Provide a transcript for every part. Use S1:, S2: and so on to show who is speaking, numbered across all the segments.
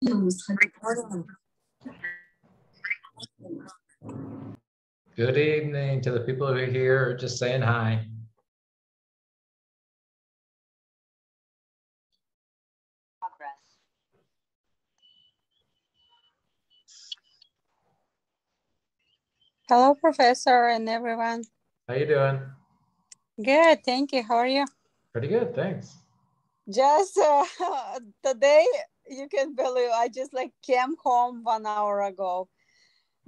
S1: Good evening to the people who are here, just saying hi.
S2: Hello, Professor, and everyone.
S1: How you doing?
S2: Good, thank you. How are you?
S1: Pretty good, thanks.
S2: Just today, you can believe I just came home 1 hour ago.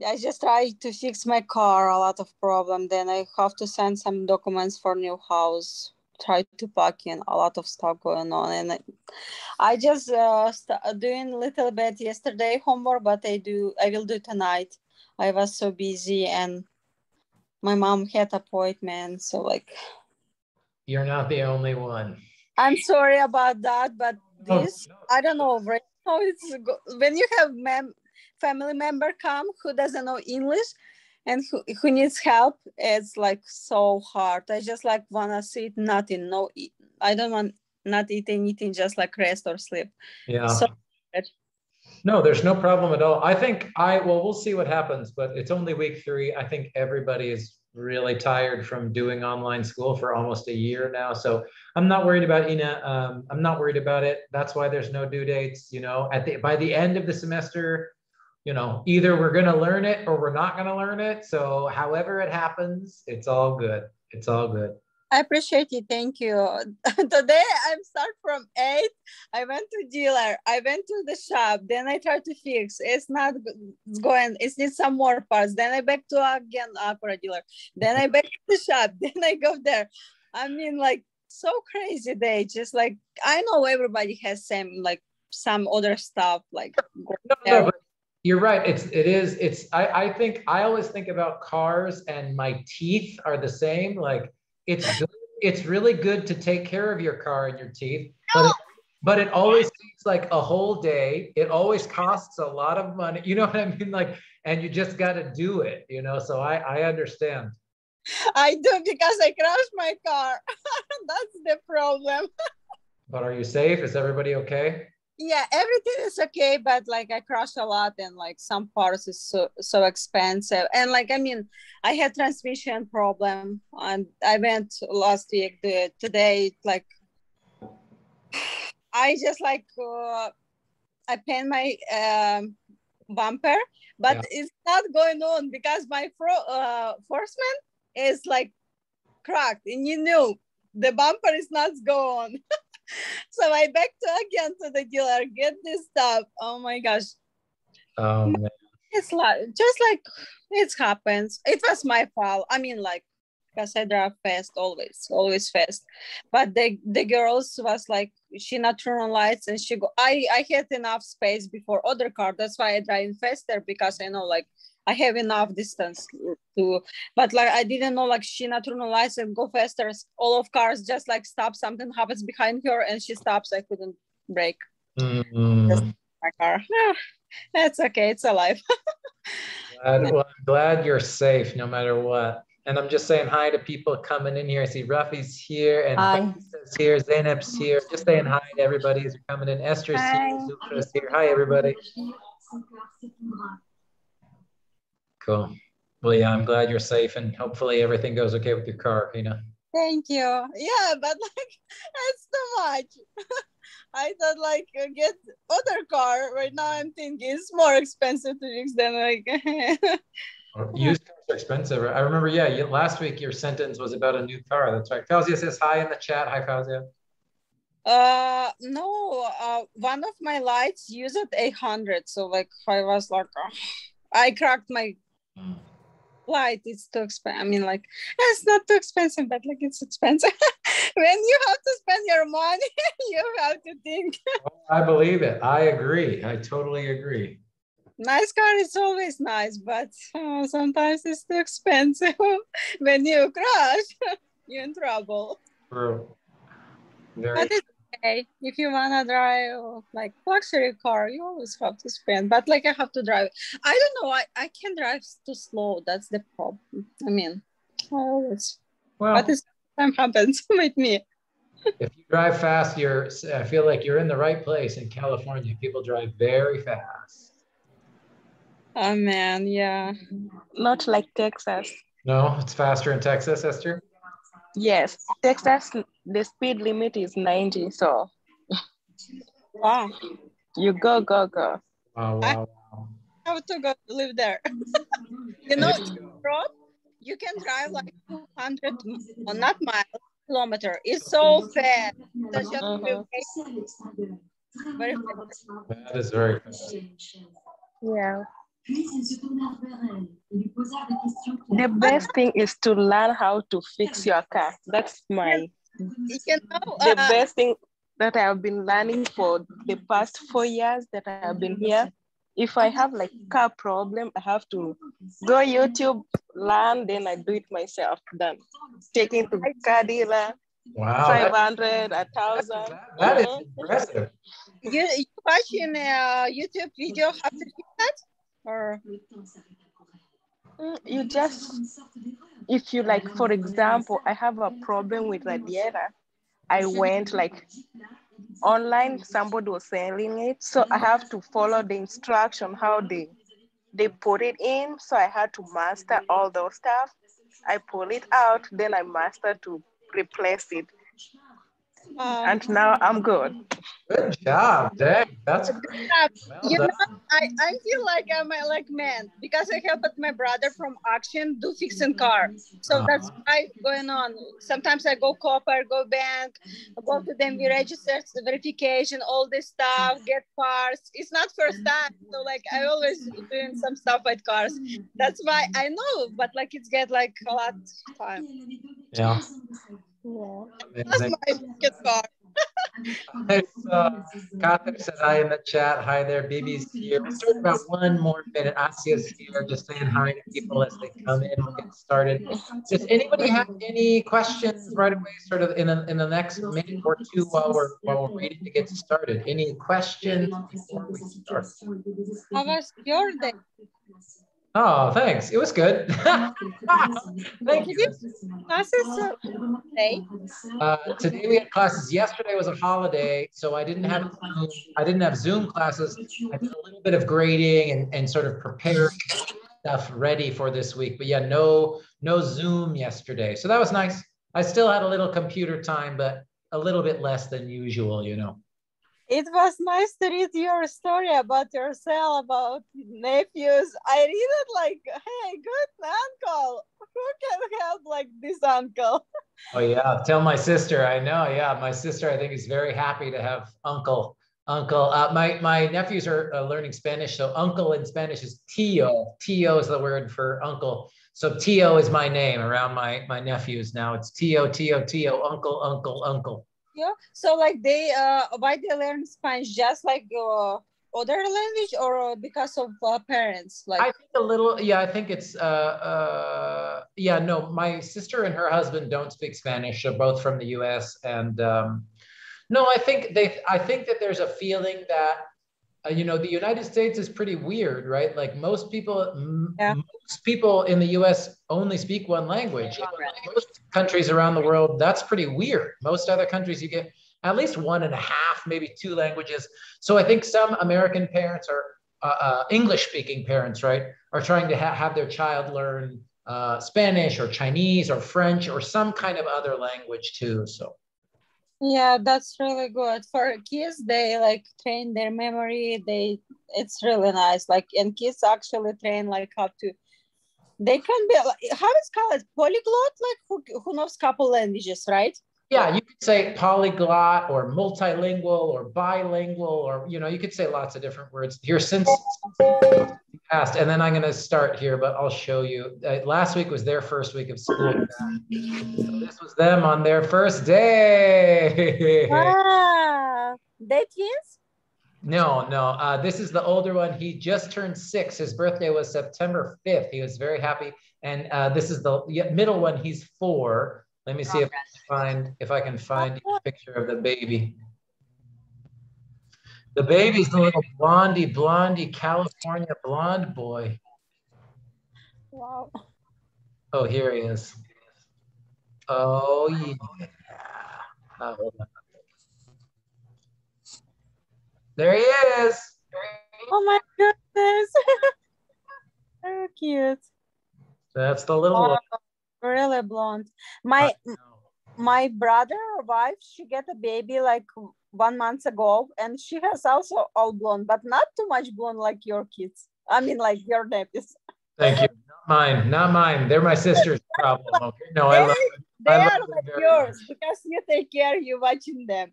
S2: I just tried to fix my car, a lot of problem. Then I have to send some documents for new house. Try to pack in, a lot of stuff going on, and I just doing a little bit yesterday homework, but I will do tonight. I was so busy and my mom had appointment, so
S1: You're not the only one.
S2: I'm sorry about that, but this, I don't know, right now when you have family member come who doesn't know English and who needs help, it's so hard. I just want to sit nothing, I don't want not eat anything, just rest or sleep.
S1: Yeah.
S2: So,
S1: no, there's no problem at all. I think well, we'll see what happens, but it's only week 3. I think everybody is really tired from doing online school for almost a year now. So I'm not worried about Ina. I'm not worried about it. That's why there's no due dates, by the end of the semester, either we're going to learn it or we're not going to learn it. So however it happens, it's all good. It's all good.
S2: I appreciate it. Thank you. Today I'm start from 8. I went to dealer. I went to the shop. Then I tried to fix. It's not going. It needs some more parts. Then I back to again Acura dealer. Then I back to the shop. Then I go there. I mean, so crazy day. Just I know everybody has some other stuff
S1: No, but you're right. I think I always think about cars and my teeth are the same. It's good. It's really good to take care of your car and your teeth, but it always takes a whole day. It always costs a lot of money. You know what I mean? And you just got to do it, so I understand.
S2: I do, because I crashed my car. That's the problem.
S1: But are you safe? Is everybody okay?
S2: Yeah, everything is okay, but I crashed a lot, and some parts is so expensive, and I had transmission problem, and I went last week. Today I just I paint my bumper, but it's not going on because my forceman is cracked, and the bumper is not going. So I back again to the dealer, get this stuff. Oh my gosh.
S1: Oh man.
S2: It's it happens. It was my fault. I mean, because I drive fast, always fast. But the girls was she not turn on lights, and I had enough space before other car. That's why I drive faster, because I know I have enough distance to, but I didn't know she not turn on lights and go faster. All of cars just stop, something happens behind her and she stops. I couldn't brake. Just my car. That's okay. It's alive.
S1: Well, I'm glad you're safe no matter what. And I'm just saying hi to people coming in here. I see Rafi's here and Faisa's here, Zainab's here. Just saying hi to everybody as you're coming in. Esther's here, Zulfa's here. Hi, everybody. Cool. Well, yeah, I'm glad you're safe, and hopefully everything goes okay with your car,
S2: Thank you. Yeah, but it's too much. I thought get other car. Right now I'm thinking it's more expensive to fix than
S1: used cars are expensive. I remember, last week your sentence was about a new car. That's right. Fauzia says hi in the chat. Hi, Fauzia.
S2: No, one of my lights used 800. So I was I cracked my light. It's too expensive. I mean, it's not too expensive, but it's expensive. When you have to spend your money, you have to think.
S1: I believe it. I agree. I totally agree.
S2: Nice car is always nice, but sometimes it's too expensive. When you crash, you're in trouble.
S1: True.
S2: But it's okay. If you wanna drive luxury car, you always have to spend. But I have to drive. I don't know. I can drive too slow. That's the problem. I mean, I always. What is time happens with me?
S1: If you drive fast, I feel like you're in the right place in California. People drive very fast.
S2: Oh man, yeah.
S3: Not like Texas.
S1: No, it's faster in Texas, Esther.
S3: Yes, Texas, the speed limit is 90. So
S2: Wow.
S3: you go, go, go.
S1: Wow,
S2: I
S1: wow, wow.
S2: have to go live there. You know, road, you can drive like 200, not miles, kilometer. It's so fast. That's just
S3: Mhm.
S2: very fast.
S1: That is very fast.
S3: Yeah. The best thing is to learn how to fix your car. That's
S2: Yes,
S3: my
S2: you know,
S3: the best thing that I have been learning for the past 4 years that I have been here. If I have like car problem, I have to go YouTube, learn, then I do it myself. Then taking to car dealer,
S1: Wow,
S3: 500, 1,000.
S1: that is impressive.
S2: you watching a YouTube video how to fix that? Or
S3: You just, if you like, for example, I have a problem with radiator. I went like online, somebody was selling it. So I have to follow the instruction, how they put it in. So I had to master all those stuff. I pull it out, then I master to replace it. And now I'm good.
S1: Good job, Dang. That's
S2: good
S1: great.
S2: job.
S1: Well
S2: You
S1: done.
S2: know, I feel like I'm a like man because I helped my brother from auction do fixing car. So that's
S1: Uh-huh.
S2: why going on. Sometimes I go copper, go bank, go to them, we register the verification, all this stuff, get parts. It's not first time. So like I always doing some stuff with cars. That's why I know, but like it's get like a lot of time.
S1: Yeah,
S3: Yeah.
S2: That's
S1: amazing.
S2: my second car.
S1: It's, Karthik said hi in the chat. Hi there, Bibi's here. We'll start in about 1 more minute. Asia's here, just saying hi to people as they come in. We'll get started. Does anybody have any questions right away, sort of in the next minute or two while we're waiting to get started? Any questions before we start?
S2: How was your day?
S1: Oh, thanks. It was good. Thank
S2: Did
S1: you.
S2: you classes today?
S1: Today we had classes. Yesterday was a holiday, so I didn't have Zoom classes. I did a little bit of grading and sort of preparing stuff ready for this week. But yeah, no Zoom yesterday. So that was nice. I still had a little computer time, but a little bit less than usual, you know.
S2: It was nice to read your story about yourself, about nephews. I read it like, hey, good uncle. Who can help like this uncle?
S1: Oh yeah, tell my sister. I know. Yeah, my sister, I think, is very happy to have uncle. Uncle. My nephews are learning Spanish, so uncle in Spanish is tío. Tío is the word for uncle. So tío is my name around my nephews now. It's tío, tío, tío, uncle, uncle, uncle.
S2: Yeah. So like they, why they learn Spanish? Just like other language, or because of parents? Like,
S1: I think a little, yeah, I think it's, yeah, no, my sister and her husband don't speak Spanish. They're both from the US. And no, I think that there's a feeling that, the United States is pretty weird, right? Like
S2: yeah.
S1: most people in the US only speak one language. Most countries around the world, that's pretty weird. Most other countries, you get at least one and a half, maybe two languages. So I think some American parents are English speaking parents, right, are trying to have their child learn Spanish or Chinese or French or some kind of other language too. So
S2: Yeah, that's really good for kids. They like train their memory. It's really nice. Like, and kids actually train like how to. They can be like, how is called polyglot, like who knows couple languages, right?
S1: yeah, you could say polyglot or multilingual or bilingual, or you could say lots of different words here since you asked. And then I'm going to start here, but I'll show you. Last week was their first week of school. So this was them on their first day.
S2: Ah, they twins?
S1: No, no. This is the older one. He just turned 6. His birthday was September 5th. He was very happy. And this is the middle one. He's 4. Let me see if I can find a picture of the baby. The baby's the little blondie California blonde boy.
S2: Wow.
S1: Oh, here he is. Oh yeah. Hold on. There he is.
S2: Oh my goodness. So cute.
S1: That's the little one.
S2: Really blonde. My brother wife, she get a baby like 1 month ago, and she has also all blonde, but not too much blonde like your kids. I mean, like your nephews.
S1: Thank you. Not mine. Not mine. They're my sister's problem. Okay. No, I love them.
S2: They
S1: I love
S2: are
S1: them
S2: like
S1: very
S2: yours
S1: much.
S2: because you take care, you watching them.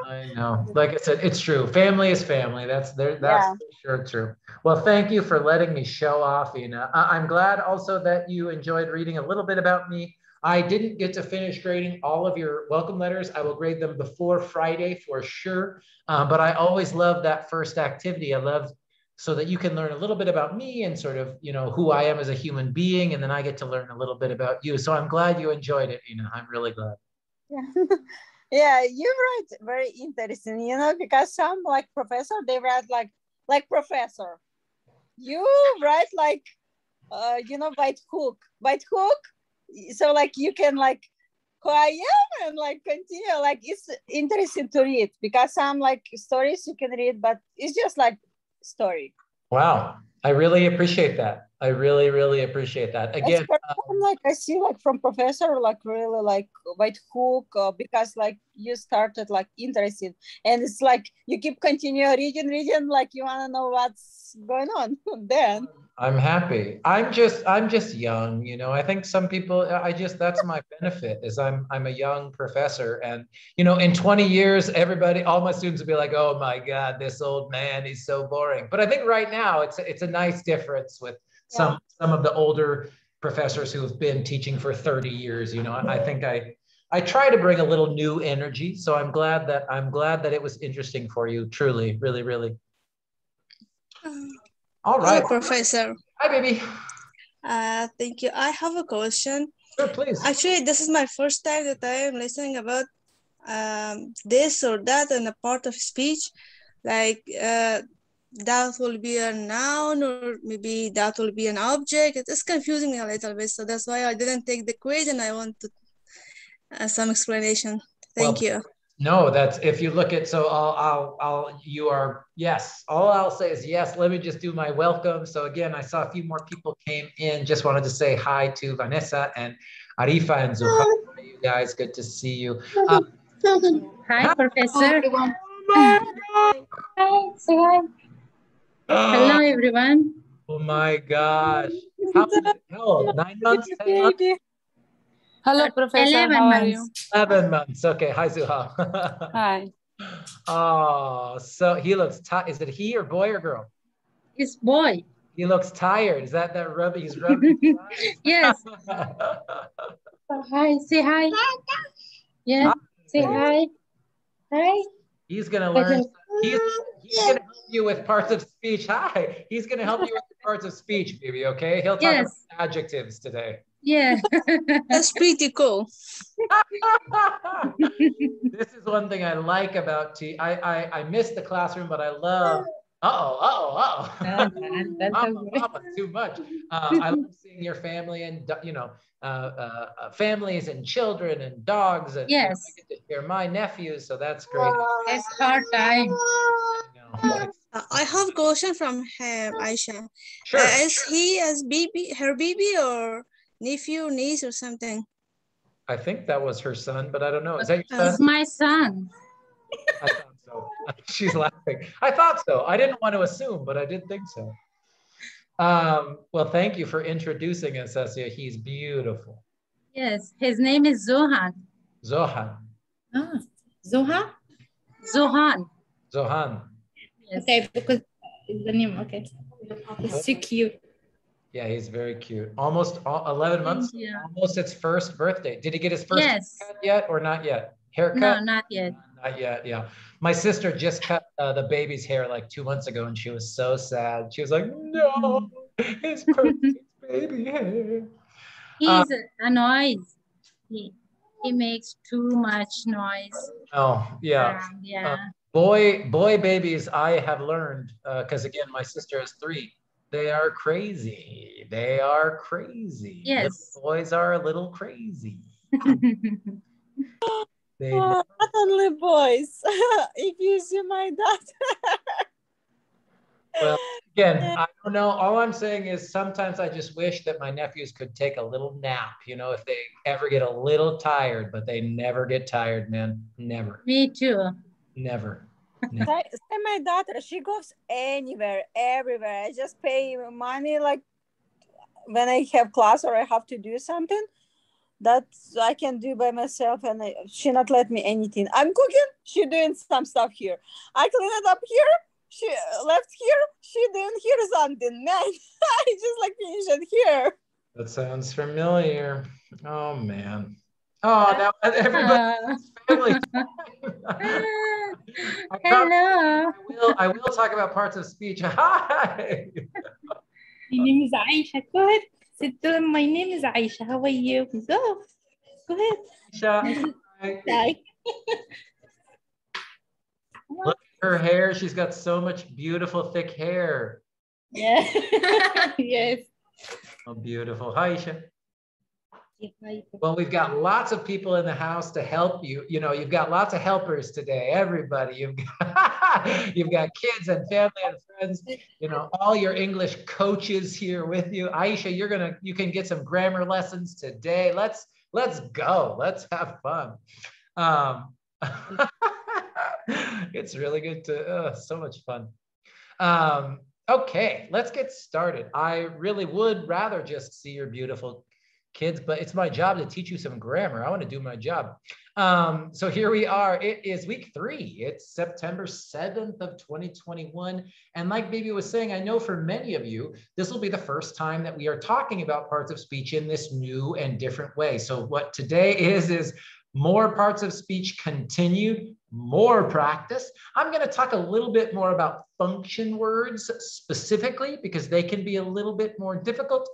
S1: I know. Like I said, it's true. Family is family. That's there. That's
S2: Yeah.
S1: for sure true. Well, thank you for letting me show off, Ina. I'm glad also that you enjoyed reading a little bit about me. I didn't get to finish grading all of your welcome letters. I will grade them before Friday for sure. But I always love that first activity. I love so that you can learn a little bit about me and sort of, you know, who I am as a human being. And then I get to learn a little bit about you. So I'm glad you enjoyed it, Ina. I'm really glad.
S2: Yeah. Yeah, you write very interesting, you know, because some like professor, they write like professor. You write like you know, white hook. So like you can like who I am and like continue. Like it's interesting to read because some like stories you can read, but it's just like story.
S1: Wow. I really appreciate that. I really, really appreciate that.
S2: It's
S1: Again,
S2: like I see like from professor like really like white hook because like you started like interesting and it's like you keep continue reading like you want to know what's going on then.
S1: I'm happy. I'm just young, you know. I think some people I just that's my benefit is I'm a young professor and you know, in 20 years everybody all my students will be like, "Oh my God, this old man, he's so boring." But I think right now it's a nice difference with some of the older professors who have been teaching for 30 years, you know. I think I try to bring a little new energy, so I'm glad that it was interesting for you, truly, really, really. All
S4: Hello,
S1: right.
S4: Professor.
S1: Hi, baby.
S4: Thank you. I have a question.
S1: Sure, please.
S4: Actually, this is my first time that I am listening about this or that in a part of speech. Like that will be a noun or maybe that will be an object. It is confusing me a little bit. So that's why I didn't take the quiz and I want to, some explanation. Thank you.
S1: No, that's if you look at so you are yes. All I'll say is yes. Let me just do my welcome. So again, I saw a few more people came in. Just wanted to say hi to Vanessa and Arifa and Zuha. You guys, good to see you.
S5: Hi, Professor.
S1: everyone. Oh
S5: Hi, say hi. Hello, everyone.
S1: Oh my gosh. How old? 9 months? 10 months?
S3: Hello, Professor.
S5: 11
S3: How are
S5: months.
S3: you?
S1: 11 months. Okay. Hi, Zuha.
S3: Hi.
S1: Oh, so he looks tired. Is it he or boy or girl?
S5: It's boy.
S1: He looks tired. Is that rubbing? He's rubbing his eyes.
S5: Yes. Hi, say hi. Yeah, say hi. Hi.
S1: He's gonna learn. He's gonna help you with parts of speech. Hi. He's gonna help you with parts of speech, baby. Okay. He'll talk about adjectives today.
S5: Yeah.
S4: That's pretty cool.
S1: This is one thing I like about I miss the classroom, but I love. Mama, too much. I love seeing your family and you know families and children and dogs and
S5: yes.
S1: I get to hear my nephews, so that's great.
S5: It's hard time.
S4: I have a question from Aisha.
S1: Sure.
S4: Is he as her baby or nephew, niece or something?
S1: I think that was her son, but I don't know. Is that your son?
S5: It's my son.
S1: I thought so. She's laughing. I thought so. I didn't want to assume, but I did think so. Well, thank you for introducing us, Asia. He's beautiful.
S5: Yes, his name is Zohan.
S1: Zohan.
S5: Ah, Zohan? Zohan.
S1: Zohan.
S5: Yes. Okay, because it's the name. Okay. It's so cute.
S1: Yeah, he's very cute. Almost 11 months.
S5: Yeah.
S1: Almost its first birthday. Did he get his first haircut yet or not yet? Haircut?
S5: No, not yet.
S1: Not yet. Yeah. My sister just cut the baby's hair like 2 months ago, and she was so sad. She was like, "No, his perfect baby hair."
S5: He's a noise. He makes too much noise.
S1: Oh yeah.
S5: Yeah.
S1: Boy babies, I have learned because again, my sister has 3. They are crazy. They are crazy.
S5: Yes.
S1: Little boys are a little crazy. They
S2: Oh, not only boys. If you see my daughter.
S1: Well, again, I don't know. All I'm saying is sometimes I just wish that my nephews could take a little nap, you know, if they ever get a little tired, but they never get tired, man. Never.
S5: Me too.
S1: Never.
S2: Say my daughter, she goes anywhere, everywhere. I just pay money like when I have class or I have to do something that I can do by myself, and she not let me anything. I'm cooking, she doing some stuff here. I clean it up here, she left here, she doing here something. Man, I just like finish it here.
S1: That sounds familiar. Oh man. Oh, now everybody's family.
S5: Hello.
S1: I will talk about parts of speech. Hi.
S5: My name is Aisha. Go ahead. Sit down. My name is Aisha. How are you? Go. Go ahead.
S1: Aisha.
S5: Hi.
S1: Look at her hair. She's got so much beautiful, thick hair.
S5: Yeah. Yes.
S1: Oh, beautiful. Hi, Aisha. Well, we've got lots of people in the house to help you. You know, you've got lots of helpers today. Everybody, you've got kids and family and friends. You know, all your English coaches here with you. Aisha, you can get some grammar lessons today. Let's go. Let's have fun. It's really good to so much fun. Okay, let's get started. I really would rather just see your beautiful kids, but it's my job to teach you some grammar. I want to do my job. So here we are. It is week 3. It's September 7th of 2021. And like Baby was saying, I know for many of you, this will be the first time that we are talking about parts of speech in this new and different way. So what today is more parts of speech continued, more practice. I'm going to talk a little bit more about function words specifically because they can be a little bit more difficult.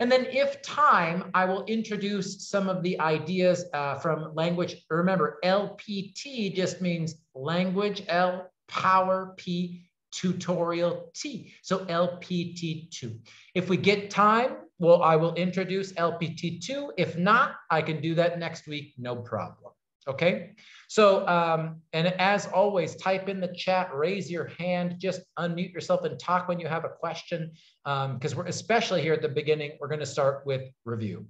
S1: And then if time, I will introduce some of the ideas from language. Remember, LPT just means language, L, power, P, tutorial, T. So LPT2. If we get time, well, I will introduce LPT2. If not, I can do that next week, no problem. Okay, so and as always, type in the chat, raise your hand, just unmute yourself and talk when you have a question, because we're especially here at the beginning, we're going to start with review.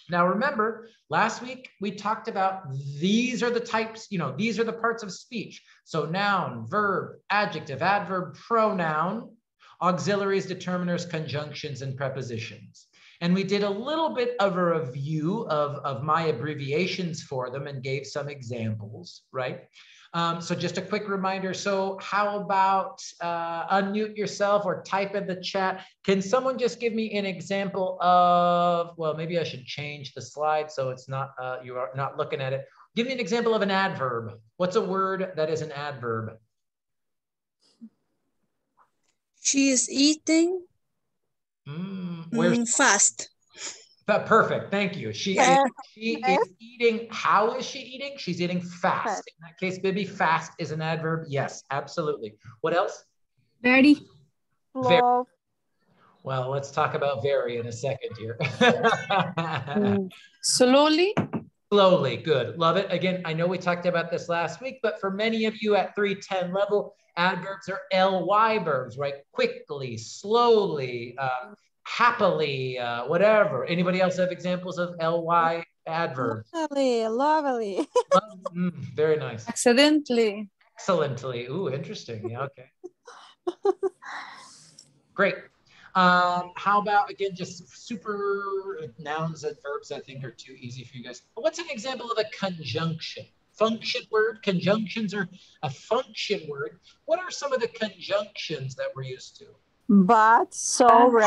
S1: Now, remember, last week we talked about these are the types, you know, these are the parts of speech. So noun, verb, adjective, adverb, pronoun, auxiliaries, determiners, conjunctions, and prepositions. And we did a little bit of a review of my abbreviations for them and gave some examples, right? So just a quick reminder. So how about unmute yourself or type in the chat? Can someone just give me an example of, well, maybe I should change the slide so it's not, you are not looking at it. Give me an example of an adverb. What's a word that is an adverb?
S4: She is eating fast.
S1: Perfect. Thank you. She is eating. How is she eating? She's eating fast. In that case, Bibi, fast is an adverb. Yes, absolutely. What else?
S5: Very.
S1: Very. Well, let's talk about very in a second here.
S2: Slowly.
S1: Slowly. Good. Love it. Again, I know we talked about this last week, but for many of you at 310 level, adverbs are ly verbs, right? Quickly, slowly, happily, whatever. Anybody else have examples of ly adverbs?
S2: Lovely.
S1: Very nice.
S2: Accidentally.
S1: Excellently. Ooh, interesting. Yeah, okay. Great. How about, again, just super nouns and verbs I think are too easy for you guys. What's an example of a conjunction? Function word. Conjunctions are a function word. What are some of the conjunctions that we're used to?
S2: But, so,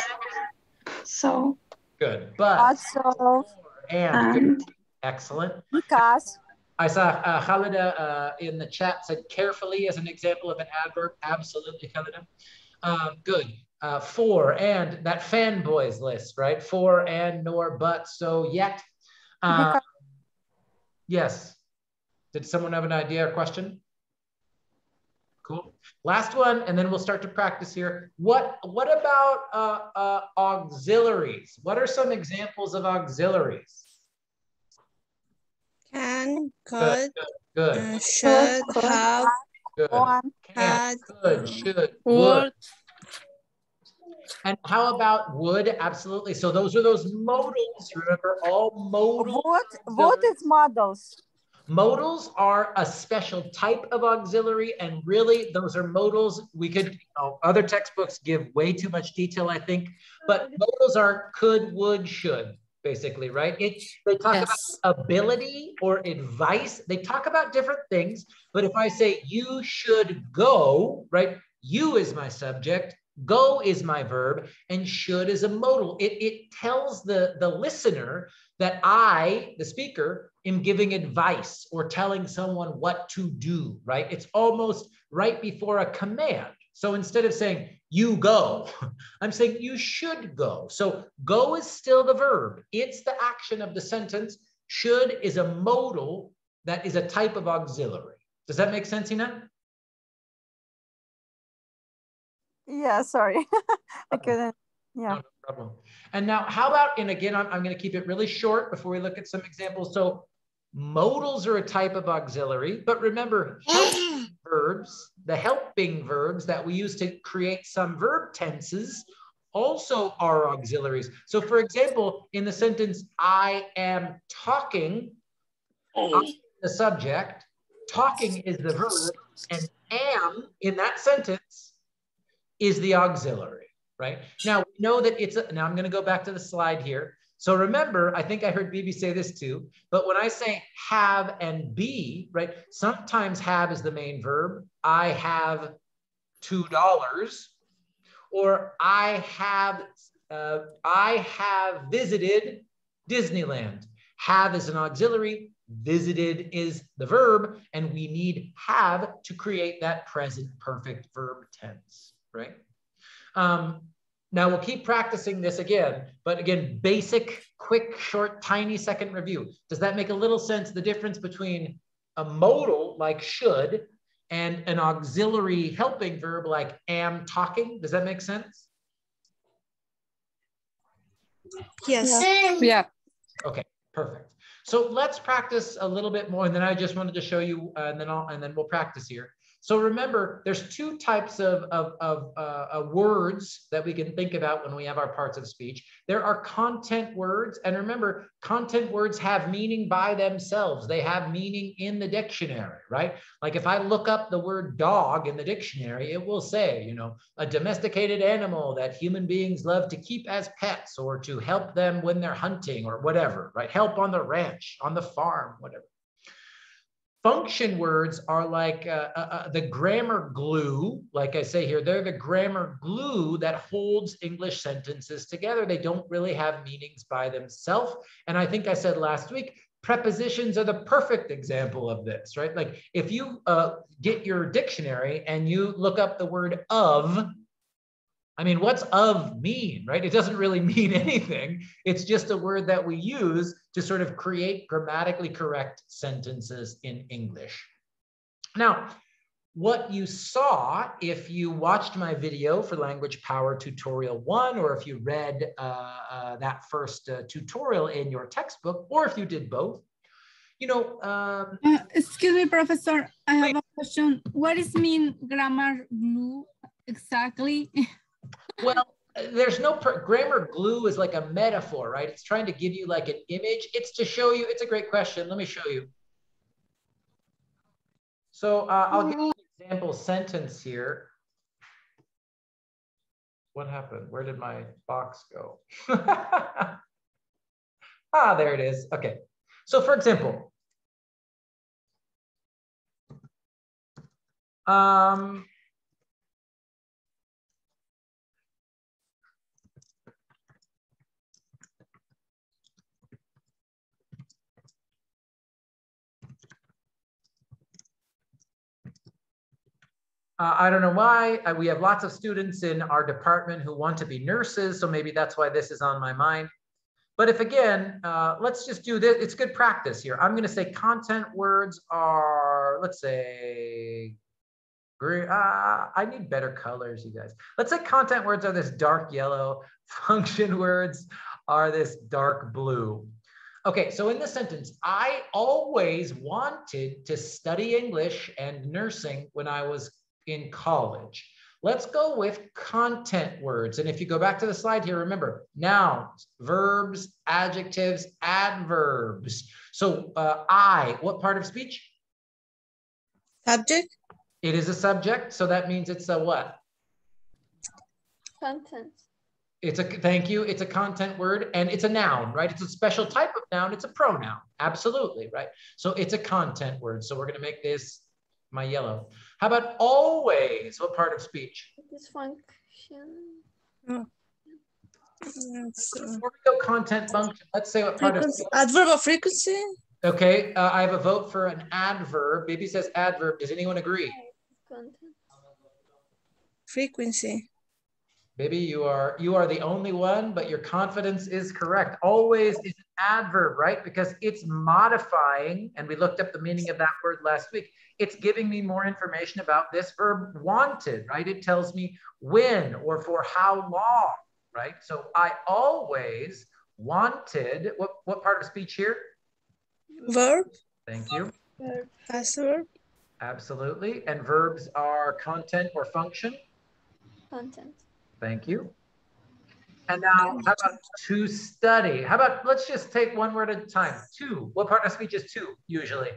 S6: so.
S1: Good. But,
S2: so,
S1: and. Excellent.
S2: Because.
S1: I saw Khalida in the chat said carefully as an example of an adverb. Absolutely, Khalida. Good. For, and, that fanboys list, right? For, and, nor, but, so, yet. Yes. Did someone have an idea or question? Cool. Last one, and then we'll start to practice here. What about auxiliaries? What are some examples of auxiliaries?
S4: Can,
S1: Good,
S4: could,
S1: good,
S4: should, have,
S1: good.
S2: One.
S1: Can,
S4: had,
S1: could, should, would.
S5: Would.
S1: And how about would? Absolutely. So those are those modals. Remember, all modal.
S2: What is models?
S1: Modals are a special type of auxiliary, and really those are modals. We could, other textbooks give way too much detail, I think, but modals are could, would, should, basically, right? They talk about ability or advice. They talk about different things, but if I say you should go, right? You is my subject, go is my verb, and should is a modal. It tells the listener that I, the speaker, am giving advice or telling someone what to do, right? It's almost right before a command. So instead of saying, you go, I'm saying you should go. So go is still the verb. It's the action of the sentence. Should is a modal that is a type of auxiliary. Does that make sense, Ina?
S2: Yeah, sorry. I couldn't. Yeah.
S1: No problem. And now how about, and again, I'm going to keep it really short before we look at some examples. So modals are a type of auxiliary, but remember helping verbs, the helping verbs that we use to create some verb tenses also are auxiliaries. So for example, in the sentence, I am talking, I'm the subject, talking is the verb, and am in that sentence is the auxiliary. Right? Now, we know that now I'm going to go back to the slide here. So remember, I think I heard Bibi say this too, but when I say have and be, right? Sometimes have is the main verb. I have $2, or I have visited Disneyland. Have is an auxiliary, visited is the verb, and we need have to create that present perfect verb tense, right? Now we'll keep practicing this again, but again, basic, quick, short, tiny second review. Does that make a little sense, the difference between a modal like should and an auxiliary helping verb like am talking? Does that make sense?
S4: yes.
S5: Yeah.
S1: Okay, perfect. So let's practice a little bit more, and then I just wanted to show you, and then we'll practice here. So remember, there's two types of words that we can think about when we have our parts of speech. There are content words, and remember, content words have meaning by themselves. They have meaning in the dictionary, right? Like if I look up the word dog in the dictionary, it will say, you know, a domesticated animal that human beings love to keep as pets or to help them when they're hunting or whatever, right? Help on the ranch, on the farm, whatever. Function words are like the grammar glue, like I say here, they're the grammar glue that holds English sentences together. They don't really have meanings by themselves. And I think I said last week, prepositions are the perfect example of this, right? Like if you get your dictionary and you look up the word of, I mean, what's of mean, right? It doesn't really mean anything. It's just a word that we use to sort of create grammatically correct sentences in English. Now, what you saw, if you watched my video for Language Power Tutorial 1, or if you read that first tutorial in your textbook, or if you did both, you know.
S5: Excuse me, Professor, I have a question. What does mean grammar glue exactly?
S1: Well, there's no grammar glue is like a metaphor, right? It's trying to give you like an image. It's to show you. It's a great question. Let me show you. So I'll give you an example sentence here. What happened? Where did my box go? Ah, there it is. Okay. So for example, I don't know why. We have lots of students in our department who want to be nurses, so maybe that's why this is on my mind. But if again, let's just do this. It's good practice here. I'm going to say content words are, let's say, I need better colors, you guys. Let's say content words are this dark yellow. Function words are this dark blue. Okay, so in this sentence, I always wanted to study English and nursing when I was in college. Let's go with content words. And if you go back to the slide here, remember nouns, verbs, adjectives, adverbs. So what part of speech?
S4: Subject.
S1: It is a subject. So that means it's a what?
S7: Content.
S1: It's a, thank you. It's a content word and it's a noun, right? It's a special type of noun. It's a pronoun. Absolutely, right? So it's a content word. So we're going to make this my yellow. How about always? What part of speech?
S7: This function.
S4: Oh.
S1: Before we go content function, let's say what part of speech.
S4: Adverb of frequency.
S1: Okay, I have a vote for an adverb. Baby says adverb. Does anyone agree?
S7: Content.
S4: Frequency.
S1: Baby, you are the only one, but your confidence is correct. Always is an adverb, right? Because it's modifying, and we looked up the meaning of that word last week. It's giving me more information about this verb wanted, right? It tells me when or for how long, right? So I always wanted, what part of speech here?
S4: Verb.
S1: Thank you.
S4: Past verb.
S1: Absolutely. And verbs are content or function.
S7: Content.
S1: Thank you. And now, how about to study? How about, let's just take one word at a time. To, what part of speech is to usually?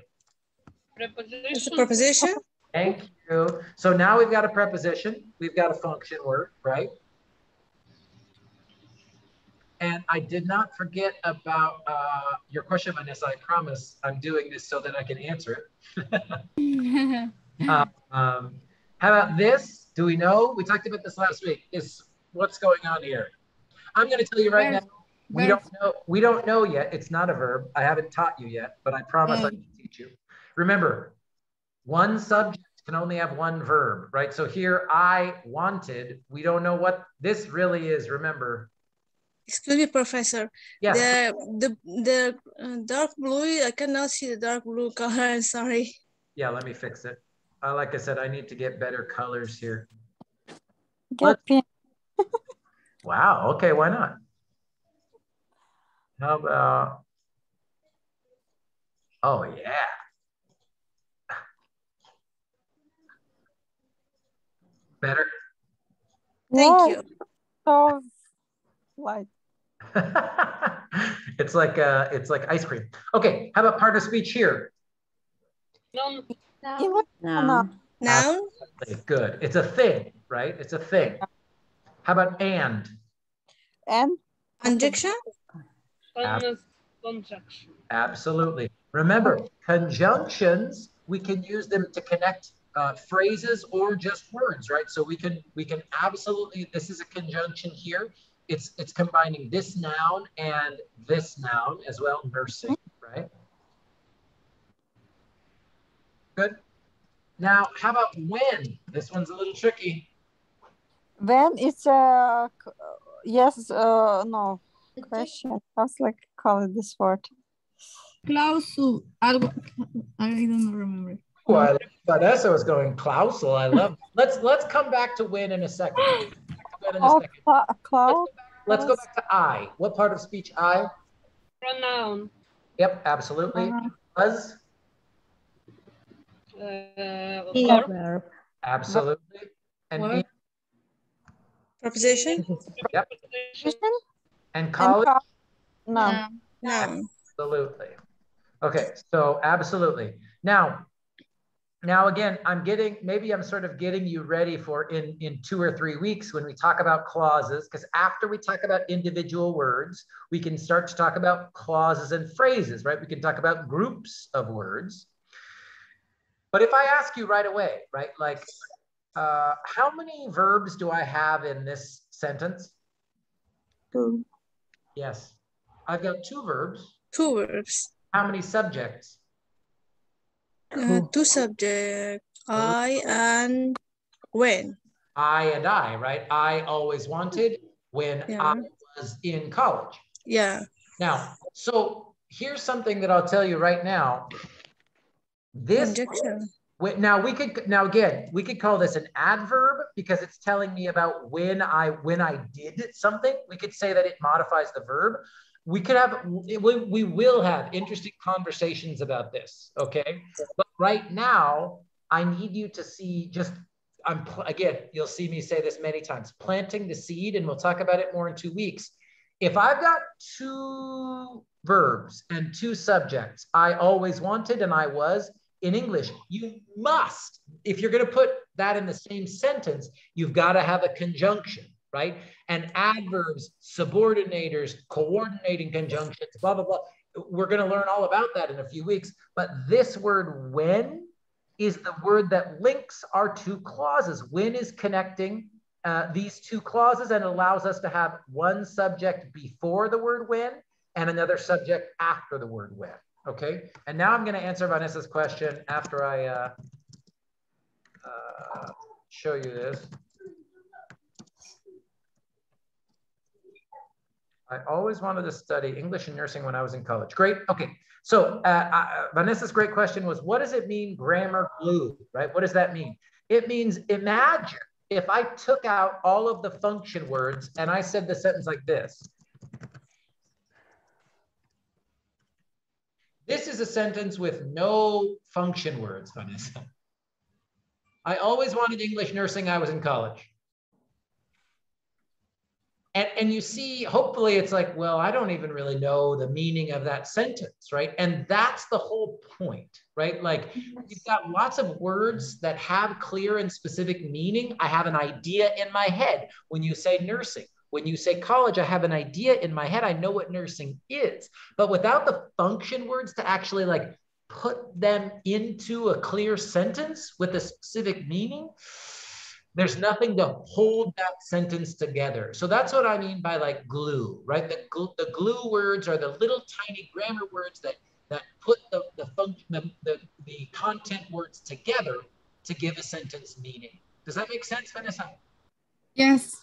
S4: It's a preposition.
S1: Thank you. So now we've got a preposition. We've got a function word, right? And I did not forget about your question, Vanessa. I promise I'm doing this so that I can answer it. How about this? Do we know? We talked about this last week. What's going on here? I'm going to tell you right now. We don't know. We don't know yet. It's not a verb. I haven't taught you yet, but I promise I can teach you. Remember, one subject can only have one verb, right? So here, I wanted. We don't know what this really is. Remember.
S4: Excuse me, Professor.
S1: Yes.
S4: The dark blue. I cannot see the dark blue color. I'm sorry.
S1: Yeah, let me fix it. Like I said, I need to get better colors here.
S2: Get pink.
S1: Wow. Okay, why not? How about? Oh yeah. Better.
S4: Thank you.
S2: So light.
S1: it's like ice cream. Okay, how about part of speech here?
S7: Noun.
S4: Noun.
S1: Good. It's a thing, right? It's a thing. How about and?
S2: And?
S4: Conjunction.
S7: Conjunction.
S1: Absolutely. Remember, conjunctions, we can use them to connect phrases or just words, right? So we can absolutely, this is a conjunction here. It's combining this noun and this noun as well, nursing, right? Good. Now, how about when? This one's a little tricky.
S2: When it's a yes, no question. How's like call it this word?
S5: Clausul. I don't remember.
S1: Oh, Vanessa was going Clausel. I love it. Let's come back to when in a second.
S2: Cloud.
S1: Let's go back to I. What part of speech I?
S7: Pronoun.
S1: Yep, absolutely. Was?
S7: Verb.
S1: Absolutely. And
S4: Preposition.
S1: Yep. And college?
S2: No.
S4: Noun.
S1: Absolutely. Okay, so absolutely. Now again, maybe I'm sort of getting you ready for in 2 or 3 weeks when we talk about clauses, because after we talk about individual words, we can start to talk about clauses and phrases, right? We can talk about groups of words. But if I ask you right away, right, like, how many verbs do I have in this sentence?
S2: 2.
S1: Yes, I've got 2 verbs.
S4: 2 verbs.
S1: How many subjects?
S4: 2 subjects. I and when.
S1: I and I, right? I always wanted when I was in college.
S4: Yeah.
S1: Now, so here's something that I'll tell you right now. This now we could call this an adverb because it's telling me about when I did something. We could say that it modifies the verb. we could have, we will have interesting conversations about this, okay? But right now, I need you to see just, again, you'll see me say this many times, planting the seed, and we'll talk about it more in 2 weeks. If I've got 2 verbs and 2 subjects, I always wanted and I was, in English, you must, if you're going to put that in the same sentence, you've got to have a conjunction, right? And adverbs, subordinators, coordinating conjunctions, blah, blah, blah. We're going to learn all about that in a few weeks. But this word when is the word that links our 2 clauses. When is connecting these 2 clauses and allows us to have one subject before the word when and another subject after the word when. Okay, and now I'm going to answer Vanessa's question after I show you this. I always wanted to study English and nursing when I was in college. Great. Okay, so Vanessa's great question was, what does it mean, grammar glue, right? What does that mean? It means, imagine if I took out all of the function words and I said the sentence like this. This is a sentence with no function words, Vanessa. I always wanted English nursing, I was in college. And you see, hopefully it's like, well, I don't even really know the meaning of that sentence, right? And that's the whole point, right? Like, you've got lots of words that have clear and specific meaning. I have an idea in my head when you say nursing. When you say college, I have an idea in my head. I know what nursing is. But without the function words to actually like put them into a clear sentence with a specific meaning, there's nothing to hold that sentence together. So that's what I mean by like glue, right? The glue words are the little tiny grammar words that put the content words together to give a sentence meaning. Does that make sense, Vanessa?
S5: Yes.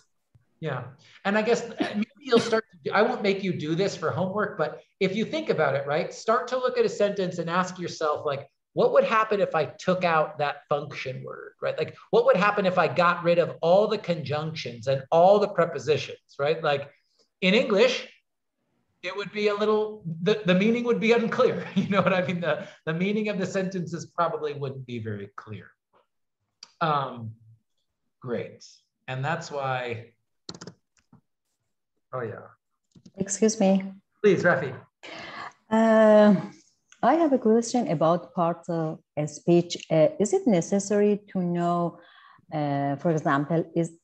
S1: Yeah, and I guess maybe you'll start to do, I won't make you do this for homework, but if you think about it, right, start to look at a sentence and ask yourself, like, what would happen if I took out that function word, right? Like, what would happen if I got rid of all the conjunctions and all the prepositions, right? Like, in English, it would be a little, the meaning would be unclear. You know what I mean? The meaning of the sentences probably wouldn't be very clear. Great, and that's why. Oh, yeah.
S8: Excuse me.
S1: Please, Rafi.
S8: I have a question about part of a speech. Is it necessary to know, for example, is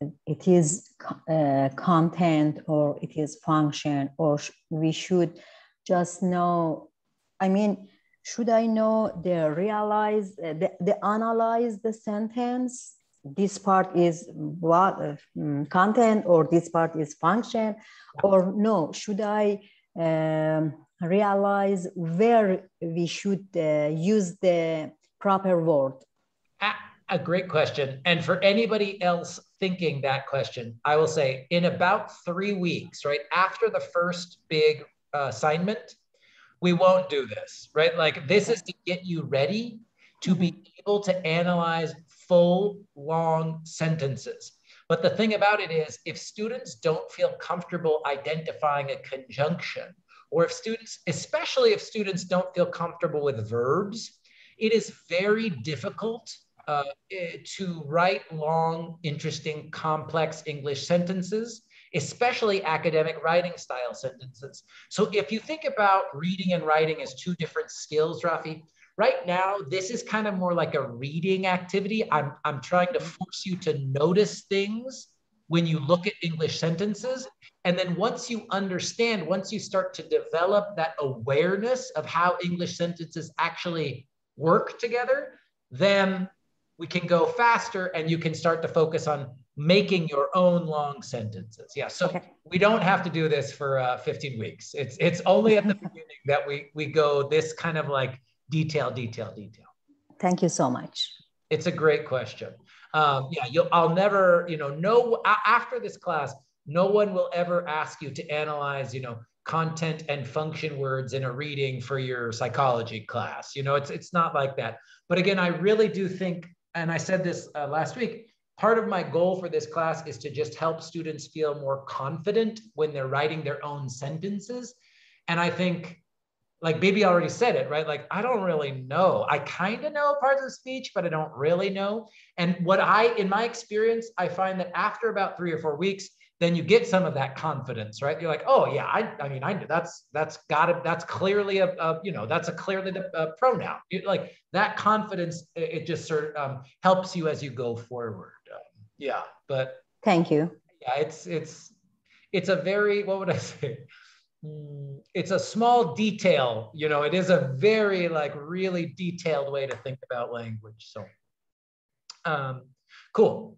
S8: content or it is function, or we should just know, I mean, should I know the analyze the sentence? This part is what content, or this part is function, or no? Should I realize where we should use the proper word?
S1: A great question. And for anybody else thinking that question, I will say in about 3 weeks, right after the first big assignment, we won't do this, right? Like, this is to get you ready to be able to analyze full, long sentences. But the thing about it is, if students don't feel comfortable identifying a conjunction, or if students, especially if students don't feel comfortable with verbs, it is very difficult to write long, interesting, complex English sentences, especially academic writing style sentences. So if you think about reading and writing as 2 different skills, Rafi, right now, this is kind of more like a reading activity. I'm trying to force you to notice things when you look at English sentences. And then once you understand, once you start to develop that awareness of how English sentences actually work together, then we can go faster and you can start to focus on making your own long sentences. Yeah, so we don't have to do this for 15 weeks. It's only at the beginning that we go this kind of like detail.
S8: Thank you so much.
S1: It's a great question. Yeah, I'll never, after this class, no one will ever ask you to analyze, content and function words in a reading for your psychology class. It's not like that. But again, I really do think, and I said this last week, part of my goal for this class is to just help students feel more confident when they're writing their own sentences. And I think, like Bibi already said it, right? Like, I don't really know. I kind of know parts of speech, but I don't really know. And in my experience, I find that after about 3 or 4 weeks, then you get some of that confidence, right? You're like, oh yeah, I mean, that's clearly that's clearly a pronoun. Like that confidence, it just sort of helps you as you go forward. Yeah, but
S8: Thank you.
S1: yeah, it's a very, what would I say? It's a small detail, it is a very like really detailed way to think about language. So cool.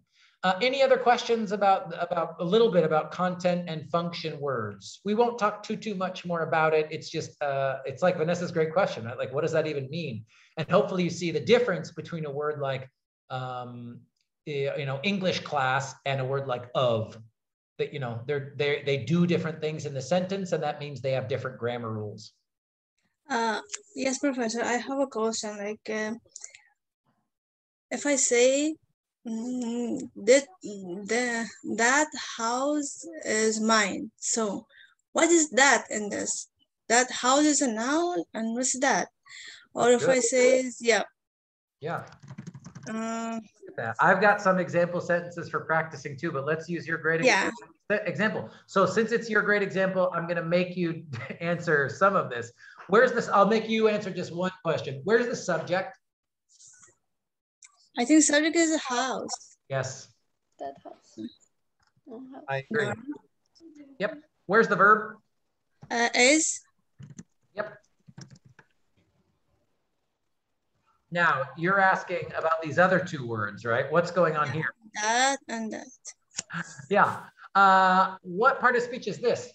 S1: Any other questions about a little bit about content and function words? We won't talk too much more about it. It's just it's like Vanessa's great question, right? Like, what does that even mean? And hopefully you see the difference between a word like English class and a word like of. That they do different things in the sentence, and that means they have different grammar rules.
S4: Yes, Professor, I have a question. Like, if I say that house is mine, so what is that in this? That house is a noun, and what's that? Or if I say, yeah.
S1: I've got some example sentences for practicing too, but let's use your great example. So since it's your great example, I'm going to make you answer some of this. Where's this? I'll make you answer just one question. Where's the subject?
S4: I think subject is a house.
S1: Yes.
S7: That house. No house.
S1: I agree. No. Yep. Where's the verb?
S4: Is.
S1: Yep. Now, you're asking about these other two words, right? What's going on here?
S4: That and that.
S1: Yeah. What part of speech is this?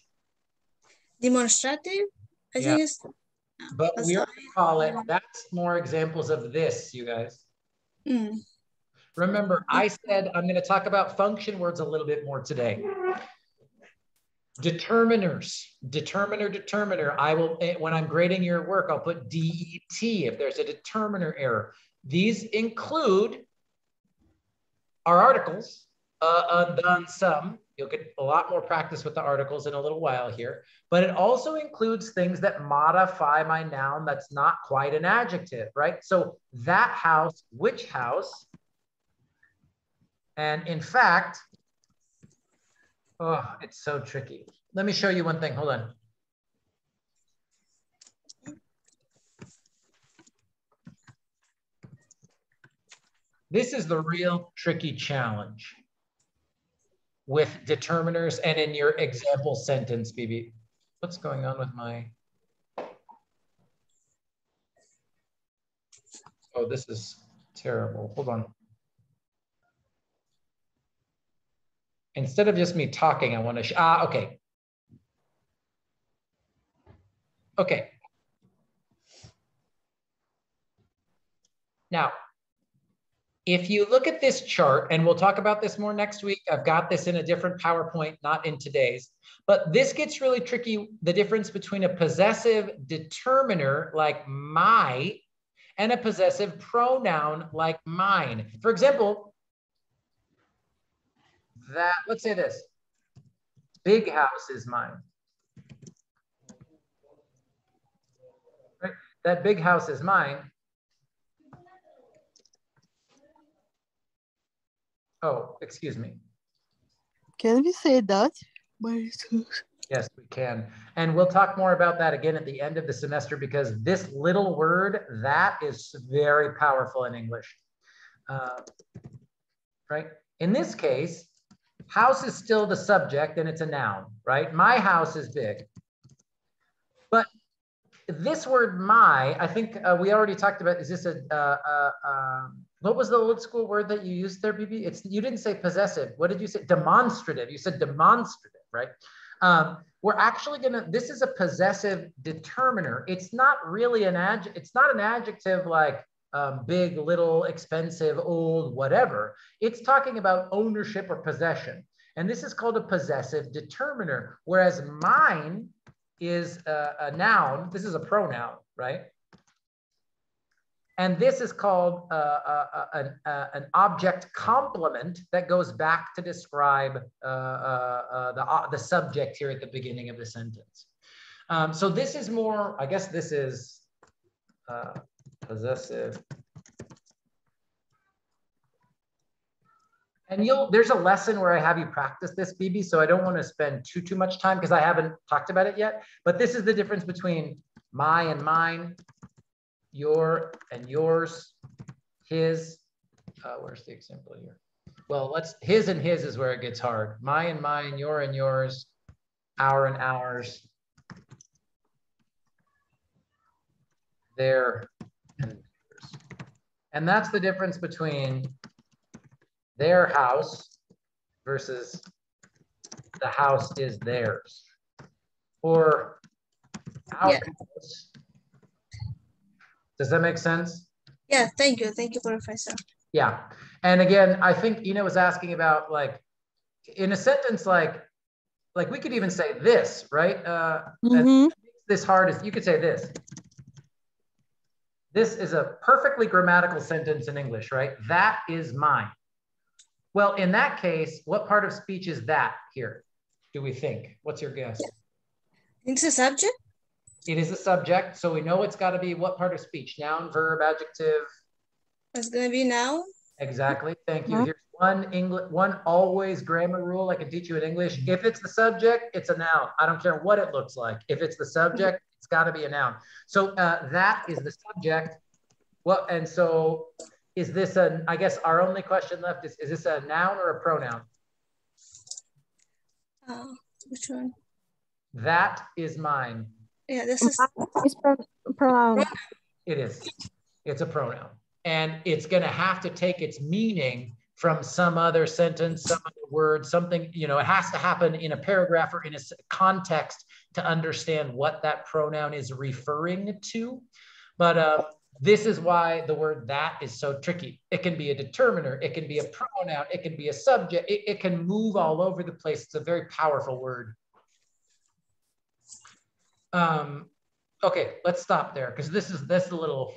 S4: Demonstrative? I think it's...
S1: But we already call it, that's more examples of this, you guys. Remember, I said I'm going to talk about function words a little bit more today. Determiners, determiner. I will, when I'm grading your work, I'll put DET if there's a determiner error. These include our articles, done some. You'll get a lot more practice with the articles in a little while here, but it also includes things that modify my noun that's not quite an adjective, right? So that house, which house? And in fact, oh, it's so tricky. Let me show you one thing. Hold on. This is the real tricky challenge with determiners and in your example sentence, Bibi. What's going on with my... Oh, this is terrible. Hold on. Instead of just me talking, I want to... okay. Okay. Now, if you look at this chart, and we'll talk about this more next week, I've got this in a different PowerPoint, not in today's, but this gets really tricky, the difference between a possessive determiner like my and a possessive pronoun like mine. For example, let's say this, big house is mine. Right? That big house is mine. Oh, excuse me.
S4: Can we say that?
S1: Yes, we can. And we'll talk more about that again at the end of the semester, because this little word, that is very powerful in English. Right? In this case, house is still the subject and it's a noun, right? My house is big. But this word my, I think we already talked about, is this what was the old school word that you used there, Bibi? You didn't say possessive. What did you say? Demonstrative. You said demonstrative, right? We're actually this is a possessive determiner. It's not really an adjective. It's not an adjective like big, little, expensive, old, whatever. It's talking about ownership or possession. And this is called a possessive determiner. Whereas mine is a noun. This is a pronoun, right? And this is called an object complement that goes back to describe the subject here at the beginning of the sentence. So this is more, I guess this is possessive. And there's a lesson where I have you practice this, Bibi, so I don't want to spend too much time because I haven't talked about it yet. But this is the difference between my and mine, your and yours, his. Where's the example here? Well, his and his is where it gets hard. My and mine, your and yours, our and ours, their and theirs. And that's the difference between their house versus the house is theirs. Or our house. Does that make sense?
S4: Yeah, thank you. Thank you, Professor.
S1: Yeah. And again, I think Ina was asking about, like, in a sentence like we could even say this, right? And this hard is, you could say this. This is a perfectly grammatical sentence in English, right? That is mine. Well, in that case, what part of speech is that here, do we think? What's your guess?
S4: It's a subject?
S1: It is a subject, so we know it's got to be what part of speech? Noun, verb, adjective?
S4: It's going to be noun.
S1: Exactly, thank you. Here's one always grammar rule I can teach you in English. If it's the subject, it's a noun. I don't care what it looks like. If it's the subject, it's got to be a noun. So that is the subject. Well, and so is this I guess our only question left is this a noun or a pronoun?
S4: Which one?
S1: That is mine.
S4: Yeah, this is
S2: pronoun.
S1: It is. It's a pronoun. And it's going to have to take its meaning from some other sentence, some other word, something, you know, it has to happen in a paragraph or in a context to understand what that pronoun is referring to. But this is why the word that is so tricky. It can be a determiner, it can be a pronoun, it can be a subject, it can move all over the place. It's a very powerful word. Okay, let's stop there because this a little,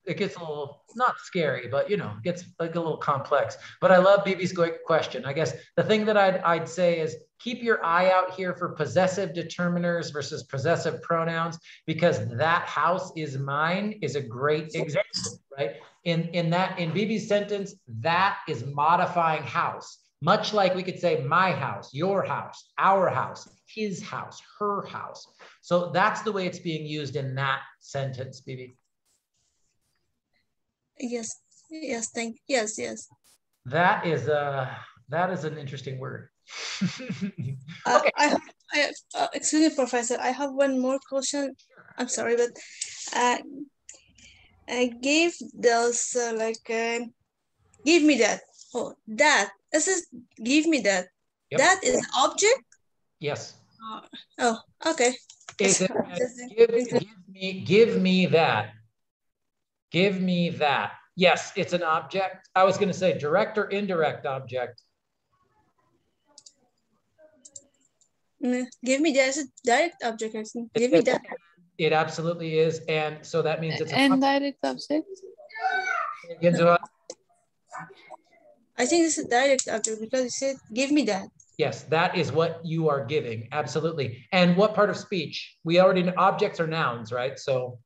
S1: it gets a little, not scary, but you know, gets like a little complex. But I love Bibi's great question. I guess the thing that I'd say is keep your eye out here for possessive determiners versus possessive pronouns, because that house is mine is a great example, right? In Bibi's sentence, that is modifying house. Much like we could say my house, your house, our house, his house, her house. So that's the way it's being used in that sentence, Bibi.
S4: yes. Yes.
S1: That is an interesting word.
S4: Okay. Excuse me, Professor. I have one more question. I'm sorry, but I gave those give me that. Oh, that. This is give me that. Yep. That is an object?
S1: Yes.
S4: Oh, okay.
S1: Give me that. Give me that. Yes, it's an object. I was going to say direct or indirect object.
S4: Give me that. It's a direct object. Give me that.
S1: It absolutely is. And so that means it's an
S5: indirect object.
S4: I think it's a direct object because it said, give me that.
S1: Yes, that is what you are giving. Absolutely. And what part of speech? We already know objects are nouns, right? So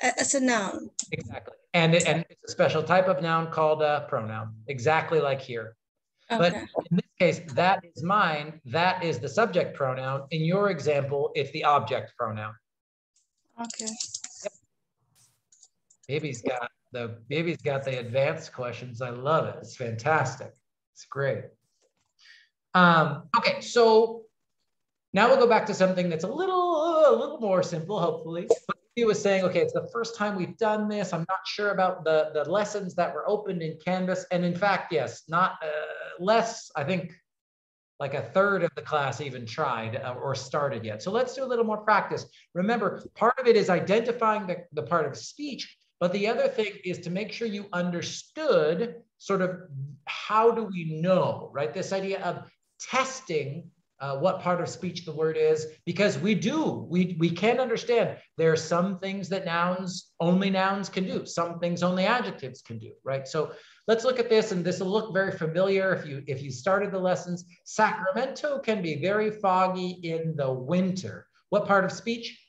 S4: it's a noun.
S1: Exactly. And it's a special type of noun called a pronoun, exactly like here. Okay. But in this case, that is mine. That is the subject pronoun. In your example, it's the object pronoun.
S4: Okay.
S1: Yep. Baby's got the advanced questions. I love it. It's fantastic. It's great. Okay, so now we'll go back to something that's a little more simple, hopefully. But he was saying, okay, it's the first time we've done this. I'm not sure about the lessons that were opened in Canvas. And in fact, yes, not less, I think like a third of the class even tried or started yet. So let's do a little more practice. Remember, part of it is identifying the part of speech, but the other thing is to make sure you understood sort of how do we know, right? This idea of testing what part of speech the word is, because we can understand there are some things that only nouns can do, some things only adjectives can do, right? So let's look at this, and this will look very familiar if you started the lessons. Sacramento can be very foggy in the winter. What part of speech?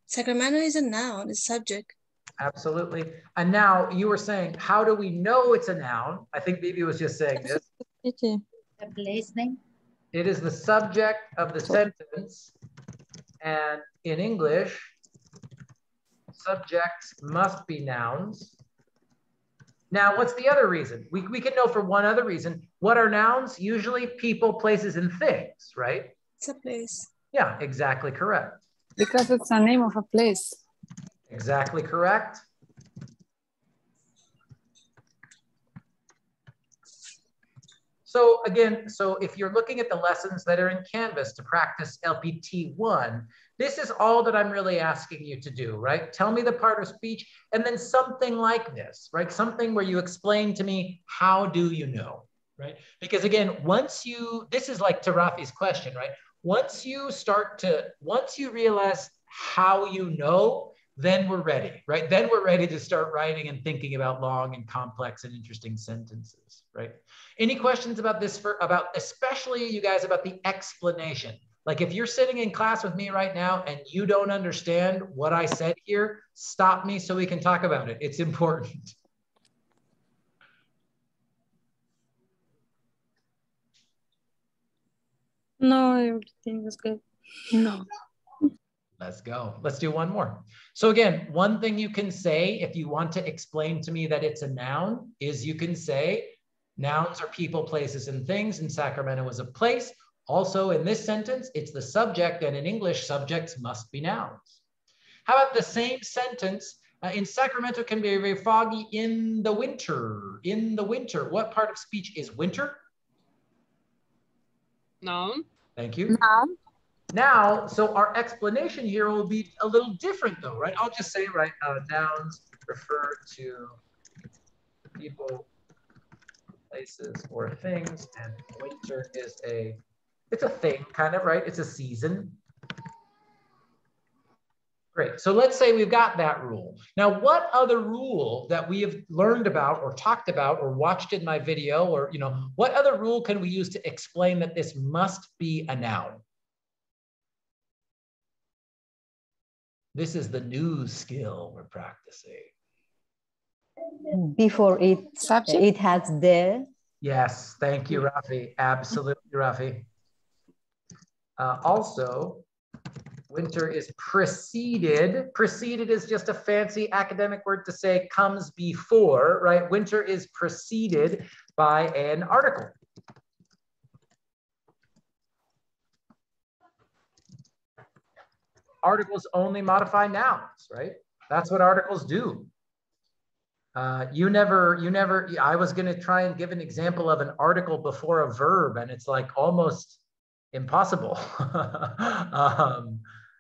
S4: Sacramento is a noun, it's subject.
S1: Absolutely. And now you were saying, how do we know it's a noun? I think Bibi was just saying this.
S9: The place name.
S1: It is the subject of the sentence. And in English, subjects must be nouns. Now, what's the other reason? We can know for one other reason. What are nouns? Usually people, places, and things, right?
S4: It's a place.
S1: Yeah, exactly correct.
S10: Because it's a name of a place.
S1: Exactly correct. So again, so if you're looking at the lessons that are in Canvas to practice LPT1, this is all that I'm really asking you to do, right? Tell me the part of speech and then something like this, right? Something where you explain to me, how do you know, right? Because again, this is like to Rafi's question, right? Once you realize how you know, then we're ready, right? Then we're ready to start writing and thinking about long and complex and interesting sentences, right? Any questions about this, especially you guys, about the explanation? Like if you're sitting in class with me right now and you don't understand what I said here, stop me so we can talk about it. It's important.
S5: No, everything is good.
S10: No.
S1: Let's go. Let's do one more. So again, one thing you can say if you want to explain to me that it's a noun is you can say nouns are people, places, and things, and Sacramento is a place. Also in this sentence, it's the subject, and in English, subjects must be nouns. How about the same sentence in Sacramento can be very foggy in the winter. In the winter, what part of speech is winter?
S11: Noun.
S1: Thank you.
S10: Noun.
S1: Now, so our explanation here will be a little different though, right? I'll just say, right, nouns refer to people, places, or things, and winter is it's a thing, kind of, right? It's a season. Great, so let's say we've got that rule. Now, what other rule that we have learned about or talked about or watched in my video or, what other rule can we use to explain that this must be a noun? This is the new skill we're practicing.
S8: Before it has the.
S1: Yes, thank you, Rafi. Absolutely, Rafi. Also, winter is preceded. Preceded is just a fancy academic word to say comes before, right? Winter is preceded by an article. Articles only modify nouns, right? That's what articles do. I was going to try and give an example of an article before a verb, and it's like almost impossible.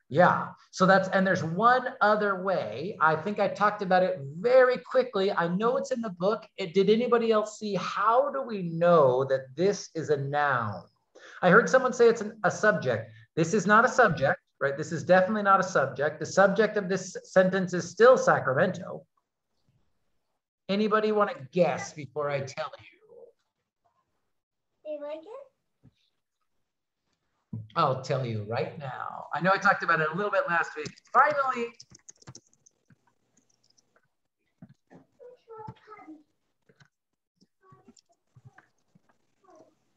S1: Yeah, so and there's one other way. I think I talked about it very quickly. I know it's in the book. Did anybody else see, how do we know that this is a noun? I heard someone say it's a subject. This is not a subject, right? This is definitely not a subject. The subject of this sentence is still Sacramento. Anybody want to guess before I tell you? I'll tell you right now. I know I talked about it a little bit last week. Finally,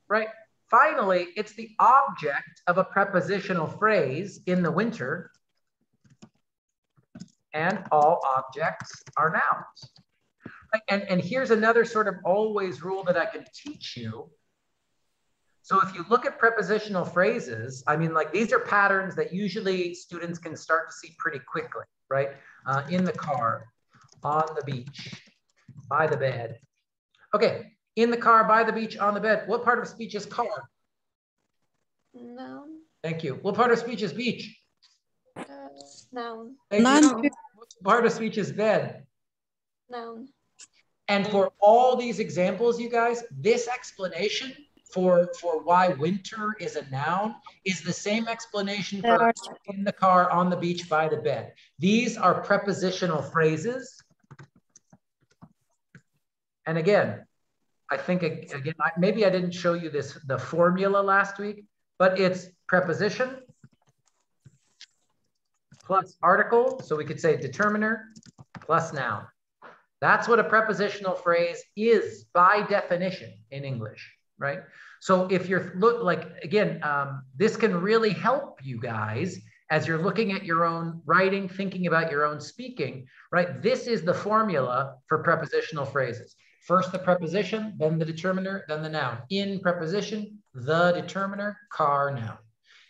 S1: right? Finally, it's the object of a prepositional phrase in the winter, and all objects are nouns. And here's another sort of always rule that I can teach you. So if you look at prepositional phrases, I mean, like these are patterns that usually students can start to see pretty quickly, right? In the car, on the beach, by the bed. Okay, in the car, by the beach, on the bed. What part of speech is car?
S7: Noun.
S1: Thank you. What part of speech is beach?
S7: Noun.
S1: Noun. What part of speech is bed?
S7: Noun.
S1: And for all these examples, you guys, this explanation for why winter is a noun is the same explanation for in the car, on the beach, by the bed. These are prepositional phrases. And again, I think, maybe I didn't show you the formula last week, but it's preposition plus article. So we could say determiner plus noun. That's what a prepositional phrase is by definition in English, right? So if you're this can really help you guys as you're looking at your own writing, thinking about your own speaking, right? This is the formula for prepositional phrases. First the preposition, then the determiner, then the noun. In preposition, the determiner, car, noun.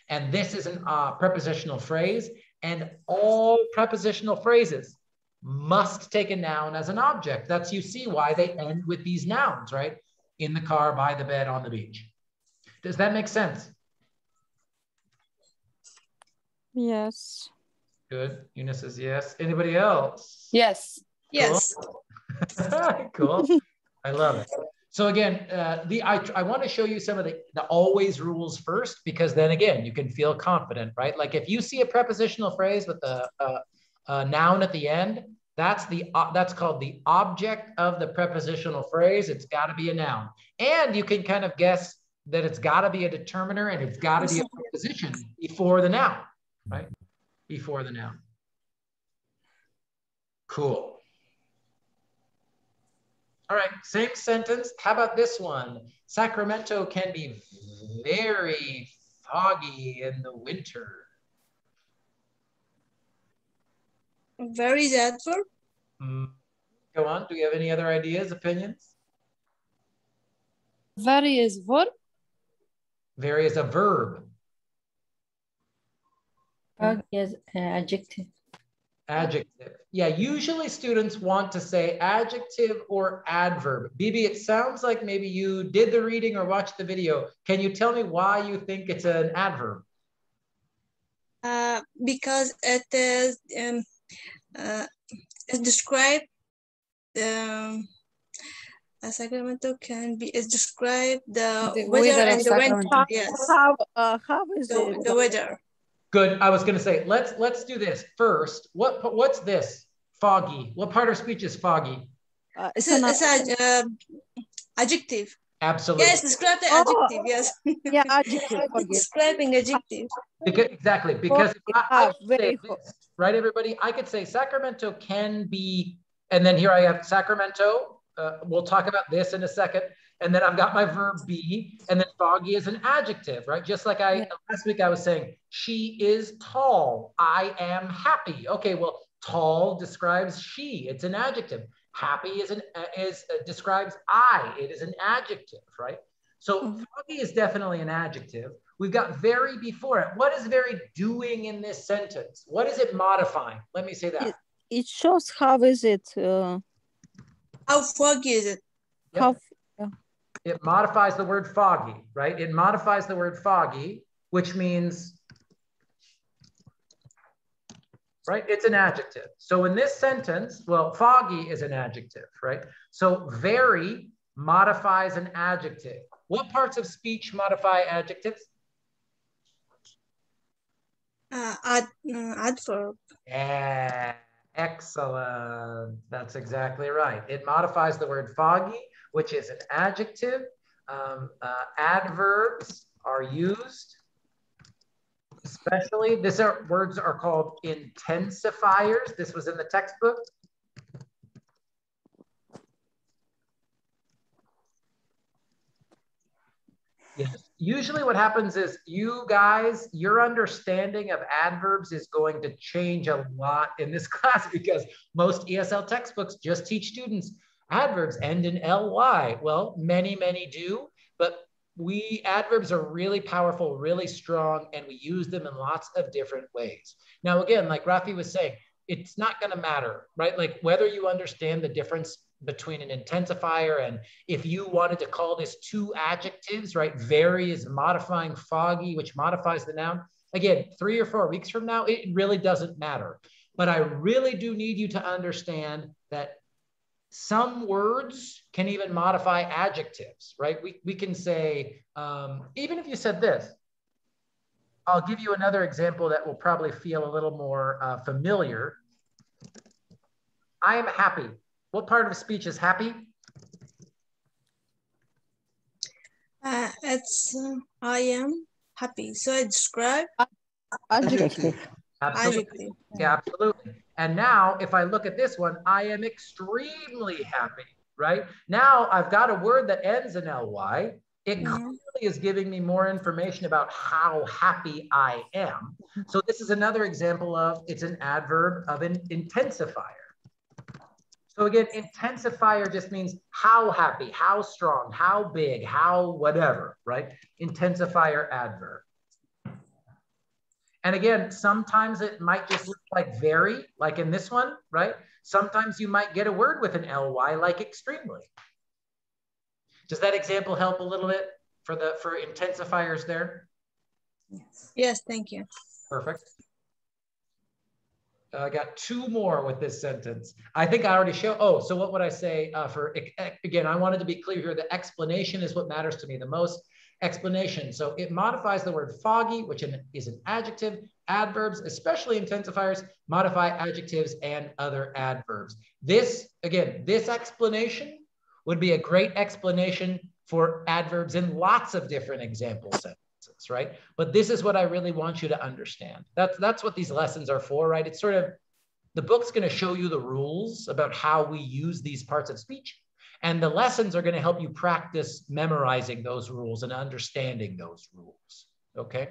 S1: And this is a prepositional phrase, and all prepositional phrases must take a noun as an object. That's, you see why they end with these nouns, right? In the car, by the bed, on the beach. Does that make sense?
S10: Yes.
S1: Good. Eunice says yes. Anybody else?
S10: Yes.
S4: Yes.
S1: Cool. I love it. So again, I want to show you some of the always rules first, because then again, you can feel confident, right? Like if you see a prepositional phrase with a noun at the end, that's called the object of the prepositional phrase. It's got to be a noun. And you can kind of guess that it's got to be a determiner and it's got to be a preposition before the noun, right? Before the noun. Cool. All right, same sentence. How about this one? Sacramento can be very foggy in the winter.
S4: Very is adverb.
S1: Go on. Do you have any other ideas, opinions?
S10: Very is verb.
S1: Very is a verb.
S9: Yes, adjective.
S1: Adjective. Yeah, usually students want to say adjective or adverb. Bibi, it sounds like maybe you did the reading or watched the video. Can you tell me why you think it's an adverb?
S4: Because it is described. Sacramento can be described the weather and the winter. Yes.
S2: How is it?
S4: The weather.
S1: Good. I was going to say, let's do this first. What's this? Foggy. What part of speech is foggy?
S4: It's an adjective.
S1: Absolutely.
S4: Yes, describe the adjective. Yes.
S2: Yeah, adjective.
S4: Describing adjective.
S1: Exactly. Because if I
S2: very
S1: say this, right, everybody? I could say Sacramento can be, and then here I have Sacramento. We'll talk about this in a second. And then I've got my verb be, and then foggy is an adjective, right? Just like last week I was saying, she is tall. I am happy. Okay, well, tall describes she. It's an adjective. Happy describes I. It is an adjective, right? So foggy is definitely an adjective. We've got very before it. What is very doing in this sentence? What is it modifying? Let me say that.
S2: It shows how is it.
S4: How foggy is it?
S1: Yep. It modifies the word foggy, right? It modifies the word foggy, which means, right? It's an adjective. So in this sentence, well, foggy is an adjective, right? So very modifies an adjective. What parts of speech modify adjectives?
S4: Adverb.
S1: Yeah, excellent. That's exactly right. It modifies the word foggy, which is an adjective. Adverbs are used, especially, words are called intensifiers. This was in the textbook. Yes. Usually what happens is you guys, your understanding of adverbs is going to change a lot in this class, because most ESL textbooks just teach students adverbs end in ly. Well, many do, but adverbs are really powerful, really strong, and we use them in lots of different ways. Now, again, like Rafi was saying, it's not going to matter, right? Like whether you understand the difference between an intensifier, and if you wanted to call this two adjectives, right? Very is modifying foggy, which modifies the noun. Again, 3 or 4 weeks from now, it really doesn't matter. But I really do need you to understand that some words can even modify adjectives, right? We can say, even if you said this, I'll give you another example that will probably feel a little more familiar. I am happy. What part of speech is happy?
S4: It's I am. happy. So I describe
S8: Adjective.
S1: Absolutely.
S4: adjective.
S1: Yeah, absolutely. And now if I look at this one, I am extremely happy, right? Now I've got a word that ends in ly. It clearly is giving me more information about how happy I am. So this is another example of, it's an adverb of an intensifier. So again, intensifier just means how happy, how strong, how big, how whatever, right? Intensifier adverb. And again, sometimes it might just look like very, like in this one, right? Sometimes you might get a word with an ly, like extremely. Does that example help a little bit for intensifiers there?
S8: Yes.
S4: Yes, thank you.
S1: Perfect. I got two more with this sentence. I think I already showed. Oh, so what would I say again, I wanted to be clear here. The explanation is what matters to me the most. Explanation. So it modifies the word foggy, which is an adjective. Adverbs, especially intensifiers, modify adjectives and other adverbs. This, again, this explanation would be a great explanation for adverbs in lots of different example sentences, right? But this is what I really want you to understand. That's what these lessons are for, right? It's sort of, the book's going to show you the rules about how we use these parts of speech. And the lessons are going to help you practice memorizing those rules and understanding those rules. Okay?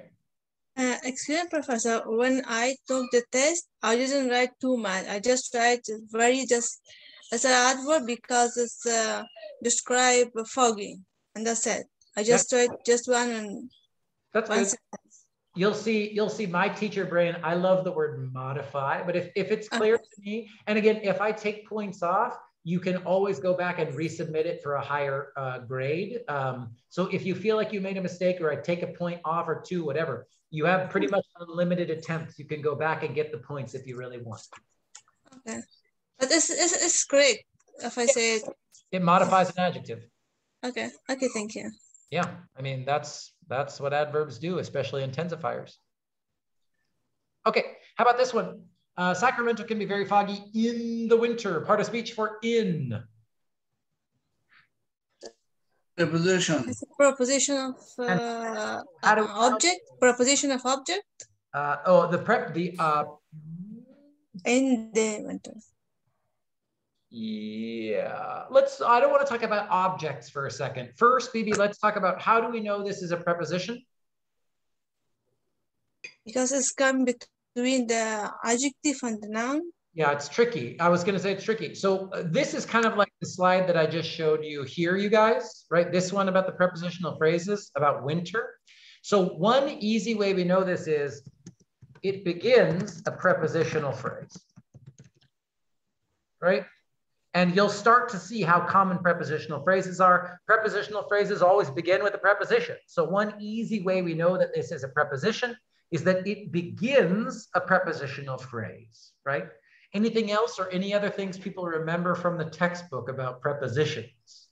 S4: Excuse me, Professor. When I took the test, I didn't write too much. I just write just as an adverb because it's describe foggy, and that's it. I just write just one and
S1: that's
S4: one
S1: good.
S4: sentence.
S1: You'll see my teacher brain. I love the word modify, but if it's clear to me, and again, if I take points off, you can always go back and resubmit it for a higher grade. So if you feel like you made a mistake or I take a point off or two, whatever, you have pretty much unlimited attempts. You can go back and get the points if you really want.
S4: Okay, but it's great if I say it.
S1: It modifies an adjective.
S4: Okay, thank you.
S1: Yeah, I mean, that's what adverbs do, especially intensifiers. Okay, how about this one? Sacramento can be very foggy in the winter. Part of speech for in.
S11: Preposition.
S4: It's a proposition of object. Proposition of object. In the winter.
S1: Yeah, I don't want to talk about objects for a second. First, Bibi, let's talk about how do we know this is a preposition?
S4: Because it's come between the adjective and the noun.
S1: Yeah, it's tricky. I was going to say it's tricky. So this is kind of like the slide that I just showed you here, you guys, right? This one about the prepositional phrases about winter. So one easy way we know this is it begins a prepositional phrase, right? And you'll start to see how common prepositional phrases are. Prepositional phrases always begin with a preposition. So one easy way we know that this is a preposition is that it begins a prepositional phrase, right? Anything else or any other things people remember from the textbook about prepositions?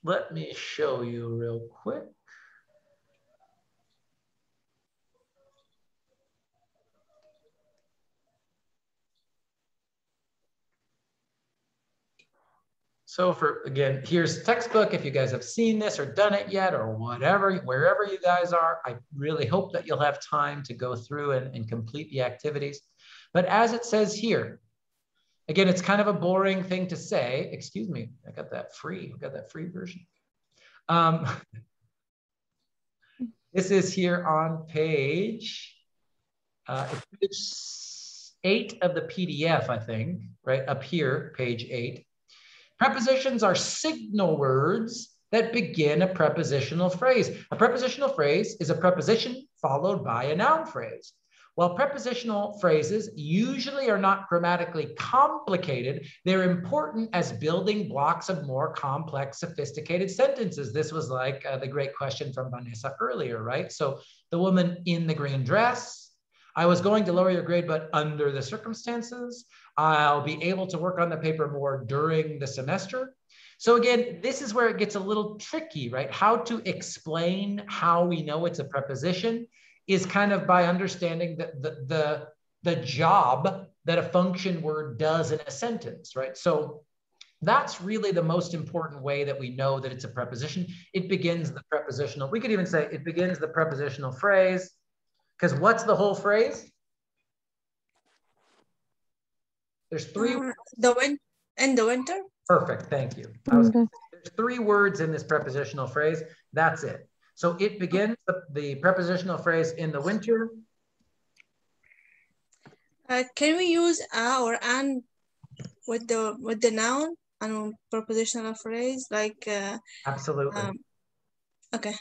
S1: Let me show you real quick. So again, here's textbook. If you guys have seen this or done it yet or whatever, wherever you guys are, I really hope that you'll have time to go through and complete the activities. But as it says here, again, it's kind of a boring thing to say. Excuse me, I got that free version. This is here on page 8 of the PDF, I think, right up here, page 8. Prepositions are signal words that begin a prepositional phrase. A prepositional phrase is a preposition followed by a noun phrase. While prepositional phrases usually are not grammatically complicated, they're important as building blocks of more complex, sophisticated sentences. This was like the great question from Vanessa earlier, right? So the woman in the green dress, I was going to lower your grade, but under the circumstances, I'll be able to work on the paper more during the semester. So again, this is where it gets a little tricky, right? How to explain how we know it's a preposition is kind of by understanding the job that a function word does in a sentence, right? So That's really the most important way that we know that it's a preposition. It begins the prepositional. We could even say it begins the prepositional phrase, because what's the whole phrase? There's three.
S4: In the winter.
S1: Perfect, thank you. There's 3 words in this prepositional phrase. That's it. So it begins the prepositional phrase in the winter.
S4: Can we use a or an with the noun and prepositional phrase like?
S1: Absolutely.
S4: Okay.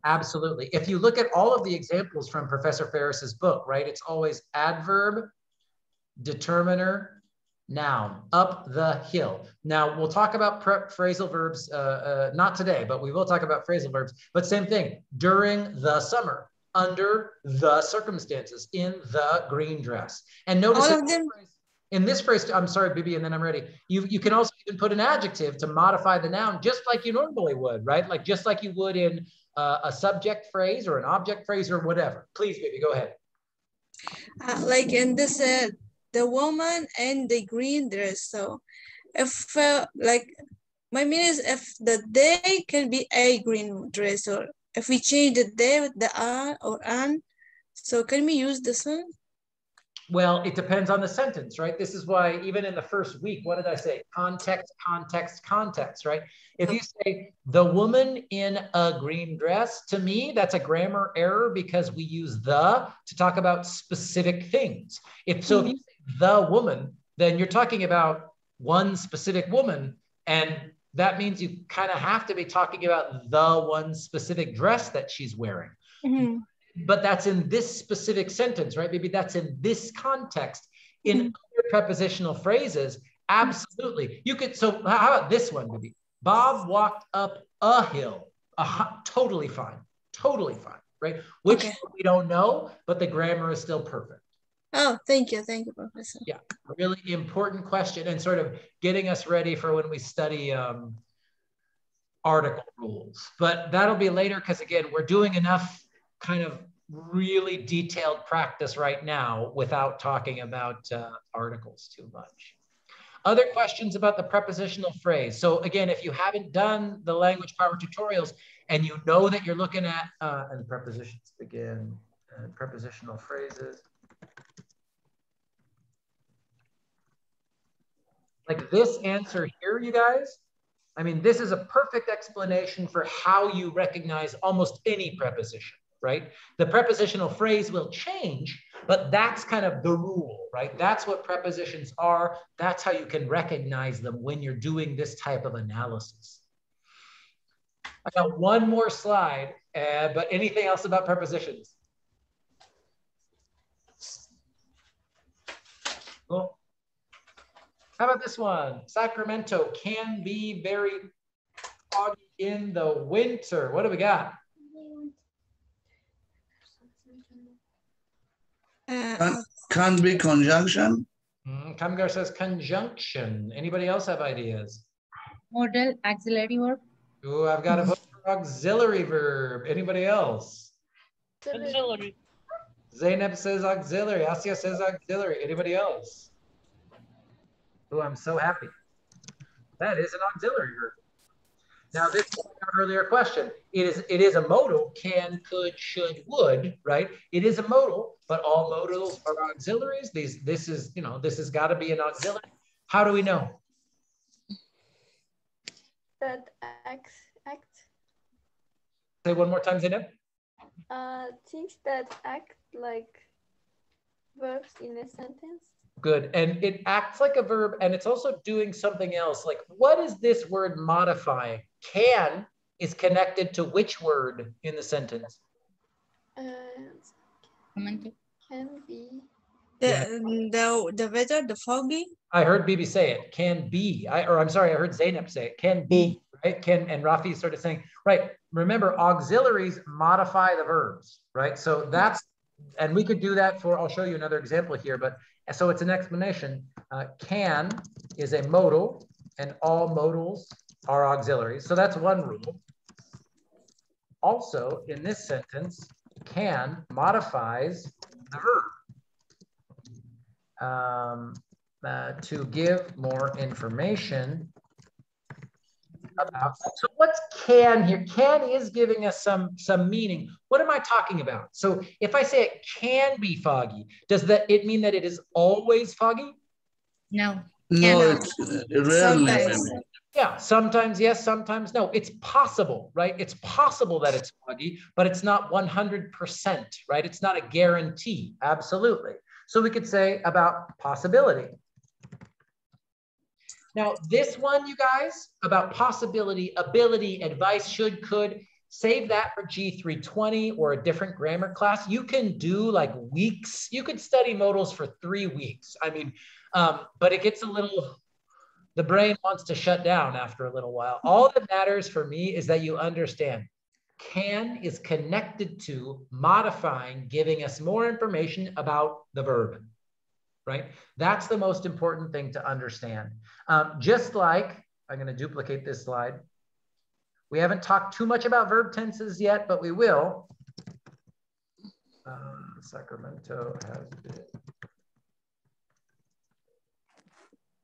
S1: Absolutely. If you look at all of the examples from Professor Ferris's book, right, it's always adverb, determiner, noun, up the hill. Now, we'll talk about phrasal verbs, not today, but we will talk about phrasal verbs. But same thing, during the summer, under the circumstances, in the green dress. And notice
S4: all of them.
S1: In this phrase, I'm sorry, Bibi, and then I'm ready. You can also even put an adjective to modify the noun just like you normally would, right? Like just like you would in a subject phrase or an object phrase or whatever. Please, Bibi, go ahead.
S4: Like in this, the woman in the green dress. So if like my meaning is if the day can be a green dress, or if we change the day with the or an, so can we use this one?
S1: Well, it depends on the sentence, right? This is why even in the first week, what did I say? Context, context, context, right? If you say the woman in a green dress, to me, that's a grammar error because we use the to talk about specific things. If you say the woman, then you're talking about one specific woman. And that means you kind of have to be talking about the one specific dress that she's wearing.
S4: Mm-hmm.
S1: But that's in this specific sentence, right? Maybe that's in this context. In other prepositional phrases, absolutely. You could, so how about this one, maybe? Bob walked up a hill. Totally fine, right? Which we don't know, but the grammar is still perfect.
S4: Oh, thank you, Professor.
S1: Yeah, a really important question and sort of getting us ready for when we study article rules. But that'll be later because again, we're doing enough kind of really detailed practice right now without talking about articles too much. Other questions about the prepositional phrase. So again, if you haven't done the language power tutorials and you know that you're looking at, and prepositions begin, prepositional phrases. Like this answer here, you guys, I mean, this is a perfect explanation for how you recognize almost any preposition. Right? The prepositional phrase will change, but that's kind of the rule, right? That's what prepositions are. That's how you can recognize them when you're doing this type of analysis. I got one more slide, but anything else about prepositions? Cool. How about this one? Sacramento can be very foggy in the winter. What do we got?
S11: Can be conjunction.
S1: Kamgar says conjunction. Anybody else have ideas?
S9: Modal auxiliary verb.
S1: Oh, I've got a vote for auxiliary verb. Anybody else?
S7: Auxiliary.
S1: Zainab says auxiliary. Asya says auxiliary. Anybody else? Oh, I'm so happy. That is an auxiliary verb. Now, this is our earlier question. It is a modal, can, could, should, would, right? It is a modal, but all modals are auxiliaries. This has got to be an auxiliary. How do we know?
S7: That act.
S1: Say one more time, Zainab.
S7: Things that act like verbs in a sentence.
S1: Good, and it acts like a verb, and it's also doing something else. Like, what is this word modifying? Can is connected to which word in the sentence?
S7: Can be.
S4: The weather, the foggy.
S1: I heard Bibi say it. Can be. I heard Zainab say it. Can be. Right? Can, and Rafi started saying, right. Remember, auxiliaries modify the verbs, right? So that's, and we could do that for, I'll show you another example here, but so it's an explanation. Can is a modal, and all modals are auxiliaries. So that's one rule. Also, in this sentence, can modifies the verb. to give more information about. So what's can here? Can is giving us some meaning. What am I talking about? So if I say it can be foggy, does it mean that it is always foggy?
S9: No.
S11: No, it's rarely.
S4: Sometimes.
S11: Maybe.
S1: Yeah, sometimes yes, sometimes no. It's possible, right? It's possible that it's foggy, but it's not 100%, right? It's not a guarantee, absolutely. So we could say about possibility. Now, this one, you guys, about possibility, ability, advice, should, could, save that for G320 or a different grammar class. You can do like weeks. You could study modals for 3 weeks. I mean, but it gets a little, the brain wants to shut down after a little while. All that matters for me is that you understand can is connected to modifying, giving us more information about the verb. Right? That's the most important thing to understand. Just like, I'm going to duplicate this slide. We haven't talked too much about verb tenses yet, but we will. Sacramento has been.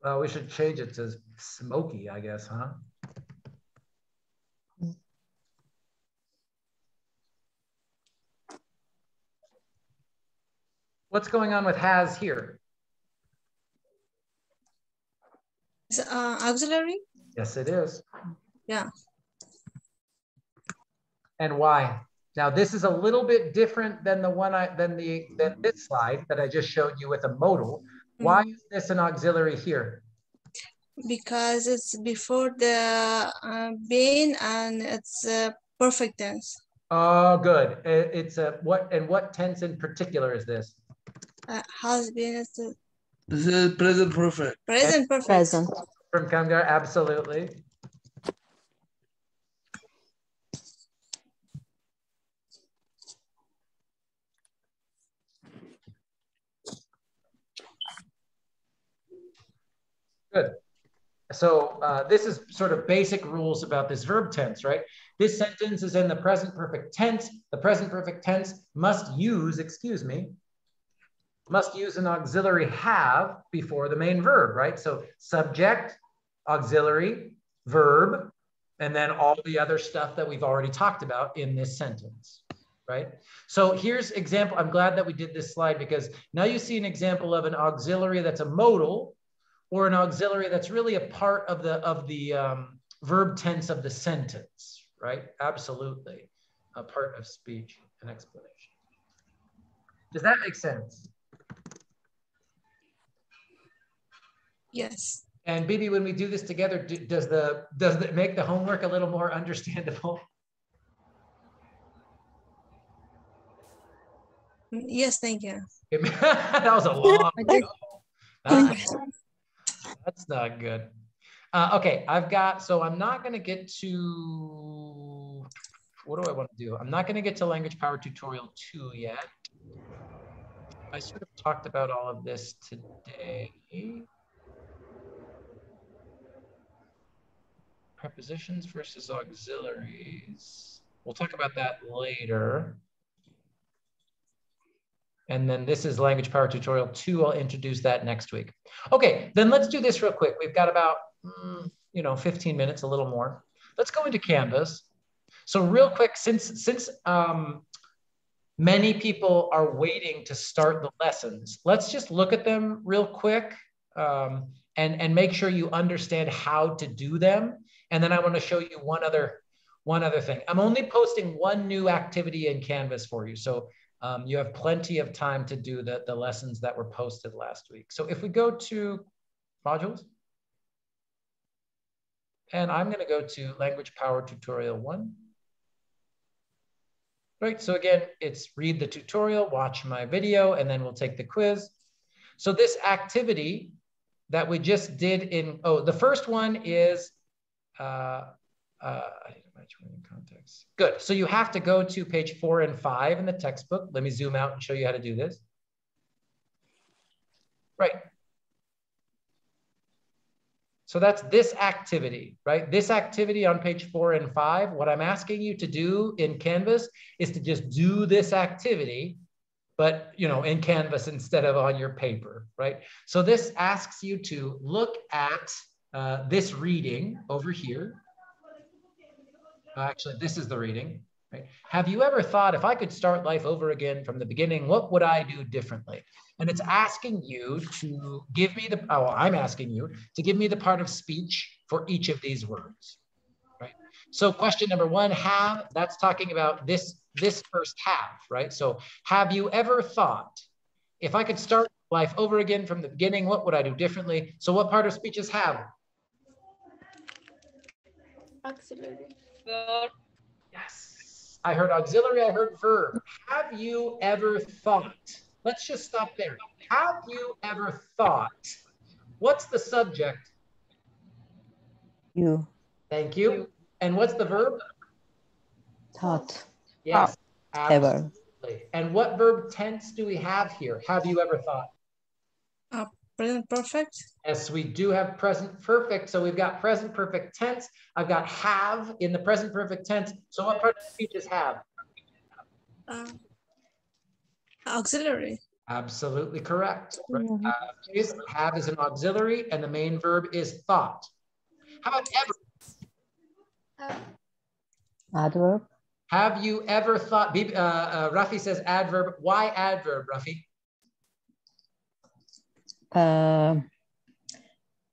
S1: Well, we should change it to smoky, I guess, huh? What's going on with has here?
S4: Is auxiliary?
S1: Yes, it is.
S4: Yeah.
S1: And why? Now, this is a little bit different than the one than this slide that I just showed you with a modal. Why is this an auxiliary here?
S4: Because it's before the being and it's perfect tense.
S1: Oh, good. It's a what tense in particular is this?
S4: Has been.
S11: This is present perfect.
S4: Present perfect.
S8: Present.
S1: From Kamgar, absolutely. Good. So this is sort of basic rules about this verb tense, right? This sentence is in the present perfect tense. The present perfect tense must use, must use an auxiliary have before the main verb, right? So subject, auxiliary, verb, and then all the other stuff that we've already talked about in this sentence, right? So here's example. I'm glad that we did this slide because now you see an example of an auxiliary that's a modal or an auxiliary that's really a part of the verb tense of the sentence, right? Absolutely, a part of speech and explanation. Does that make sense?
S4: Yes.
S1: And Bibi, when we do this together, does it make the homework a little more understandable?
S4: Yes, thank you.
S1: That was a long ago. That's not good. Okay, so I'm not going to get to, what do I want to do? I'm not going to get to language power tutorial 2 yet. I sort of talked about all of this today. Prepositions versus auxiliaries. We'll talk about that later. And then this is language power tutorial 2. I'll introduce that next week. Okay, then let's do this real quick. We've got about, 15 minutes, a little more. Let's go into Canvas. So real quick, since many people are waiting to start the lessons, let's just look at them real quick and make sure you understand how to do them. And then I want to show you one other thing. I'm only posting one new activity in Canvas for you. So you have plenty of time to do the lessons that were posted last week. So if we go to modules, and I'm going to go to language power tutorial 1. Right, so again, it's read the tutorial, watch my video, and then we'll take the quiz. So this activity that we just did the first one is, context. Good, so you have to go to page 4 and 5 in the textbook. Let me zoom out and show you how to do this. Right. So that's this activity, right? This activity on page 4 and 5, what I'm asking you to do in Canvas is to just do this activity but in Canvas instead of on your paper, right? So this asks you to look at this reading over here. Actually, this is the reading, right? Have you ever thought, if I could start life over again from the beginning, what would I do differently? And it's asking you to give me I'm asking you to give me the part of speech for each of these words, right? So question number one, have, that's talking about this first have, right? So have you ever thought, if I could start life over again from the beginning, what would I do differently? So what part of speech is have?
S7: Auxiliary.
S5: Verb.
S1: Yes. I heard auxiliary, I heard verb. Have you ever thought? Let's just stop there. Have you ever thought? What's the subject?
S8: You.
S1: Thank you. And what's the verb?
S8: Thought.
S1: Yes,
S8: Ever.
S1: absolutely. And what verb tense do we have here? Have you ever thought?
S4: Present perfect.
S1: Yes, we do have present perfect. So we've got present perfect tense. I've got have in the present perfect tense. So what part of speech is have?
S4: Auxiliary.
S1: Absolutely correct. Right? Have is an auxiliary and the main verb is thought. How about ever?
S8: Adverb.
S1: Have you ever thought, Rafi says adverb. Why adverb, Rafi?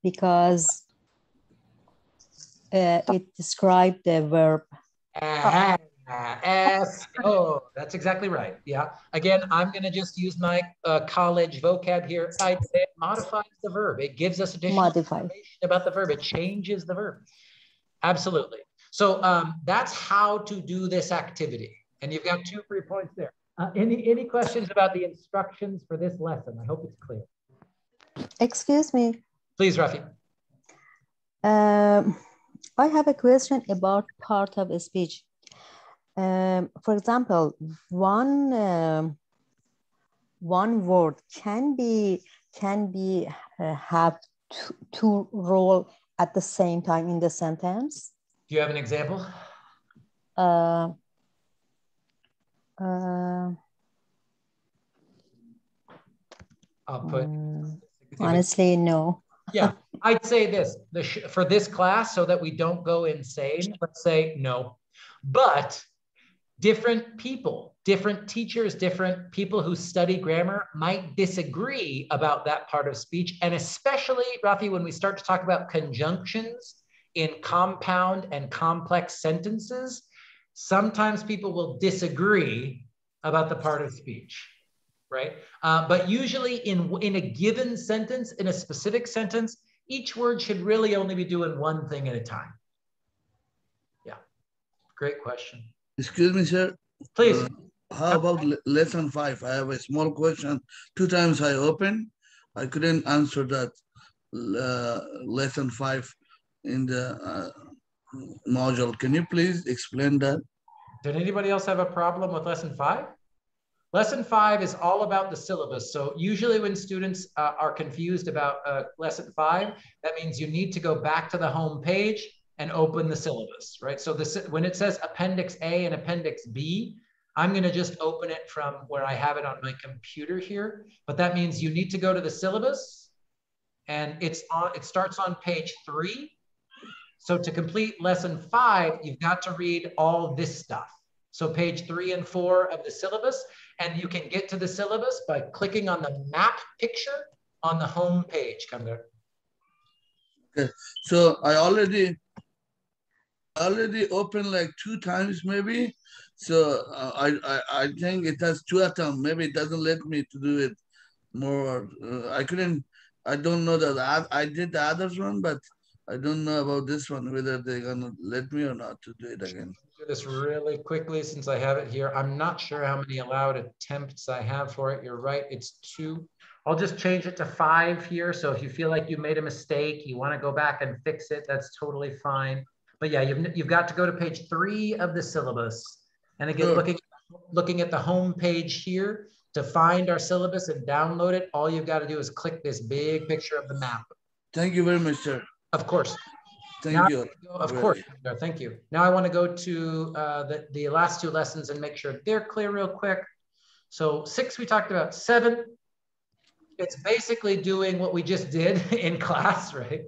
S8: Because it described the verb.
S1: Oh, that's exactly right. Yeah. Again, I'm going to just use my college vocab here. It modifies the verb. It gives us additional information about the verb. It changes the verb. Absolutely. So that's how to do this activity. And you've got 2 free points there. Any questions about the instructions for this lesson? I hope it's clear.
S8: Excuse me.
S1: Please, Rafi.
S8: I have a question about part of a speech. For example, one word can be have two role at the same time in the sentence.
S1: Do you have an example? I'll put.
S8: Honestly, no.
S1: Yeah, I'd say this for this class, so that we don't go insane. Let's say no, but different people, different teachers, different people who study grammar might disagree about that part of speech. And especially, Rafi, when we start to talk about conjunctions in compound and complex sentences, sometimes people will disagree about the part of speech, right? But usually in a given sentence, in a specific sentence, each word should really only be doing one thing at a time. Yeah, great question.
S11: Excuse me, sir.
S1: Please.
S11: How about lesson 5? I have a small question. 2 times I opened. I couldn't answer that lesson 5 in the module. Can you please explain that?
S1: Did anybody else have a problem with lesson 5? Lesson 5 is all about the syllabus. So usually when students are confused about lesson 5, that means you need to go back to the home page and open the syllabus, right? So when it says Appendix A and Appendix B, I'm going to just open it from where I have it on my computer here. But that means you need to go to the syllabus, and it starts on page 3. So to complete lesson 5, you've got to read all this stuff. So page 3 and 4 of the syllabus, and you can get to the syllabus by clicking on the map picture on the home page. Come there.
S11: Okay, so I already opened like 2 times maybe. So I think it has 2 attempts. Maybe it doesn't let me to do it more. I don't know that I did the other one, but I don't know about this one, whether they're gonna let me or not to do it again.
S1: Do this really quickly since I have it here. I'm not sure how many allowed attempts I have for it. You're right, it's 2. I'll just change it to 5 here. So if you feel like you made a mistake, you want to go back and fix it, that's totally fine. But yeah, you've got to go to page 3 of the syllabus. And again, looking at the home page here to find our syllabus and download it, all you've got to do is click this big picture of the map.
S11: Thank you very much, sir.
S1: Of course.
S11: Thank you.
S1: Of course. Thank you. Now I want to go to the last 2 lessons and make sure they're clear real quick. So 6, we talked about. 7, it's basically doing what we just did in class, right?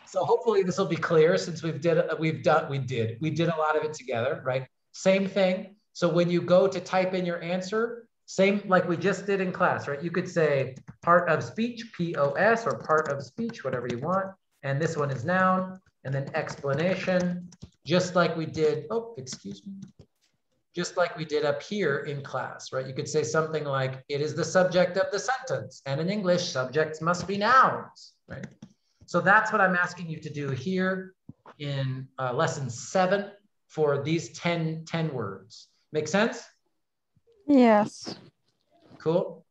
S1: So hopefully this will be clear since we did a lot of it together, right? Same thing. So when you go to type in your answer, same like we just did in class, right? You could say part of speech, POS, or part of speech, whatever you want. And this one is noun, and then explanation, just like we did, oh, excuse me. Just like we did up here in class, right? You could say something like, it is the subject of the sentence. And in English, subjects must be nouns, right? So that's what I'm asking you to do here in lesson 7 for these 10 words. Make sense?
S10: Yes.
S1: Cool.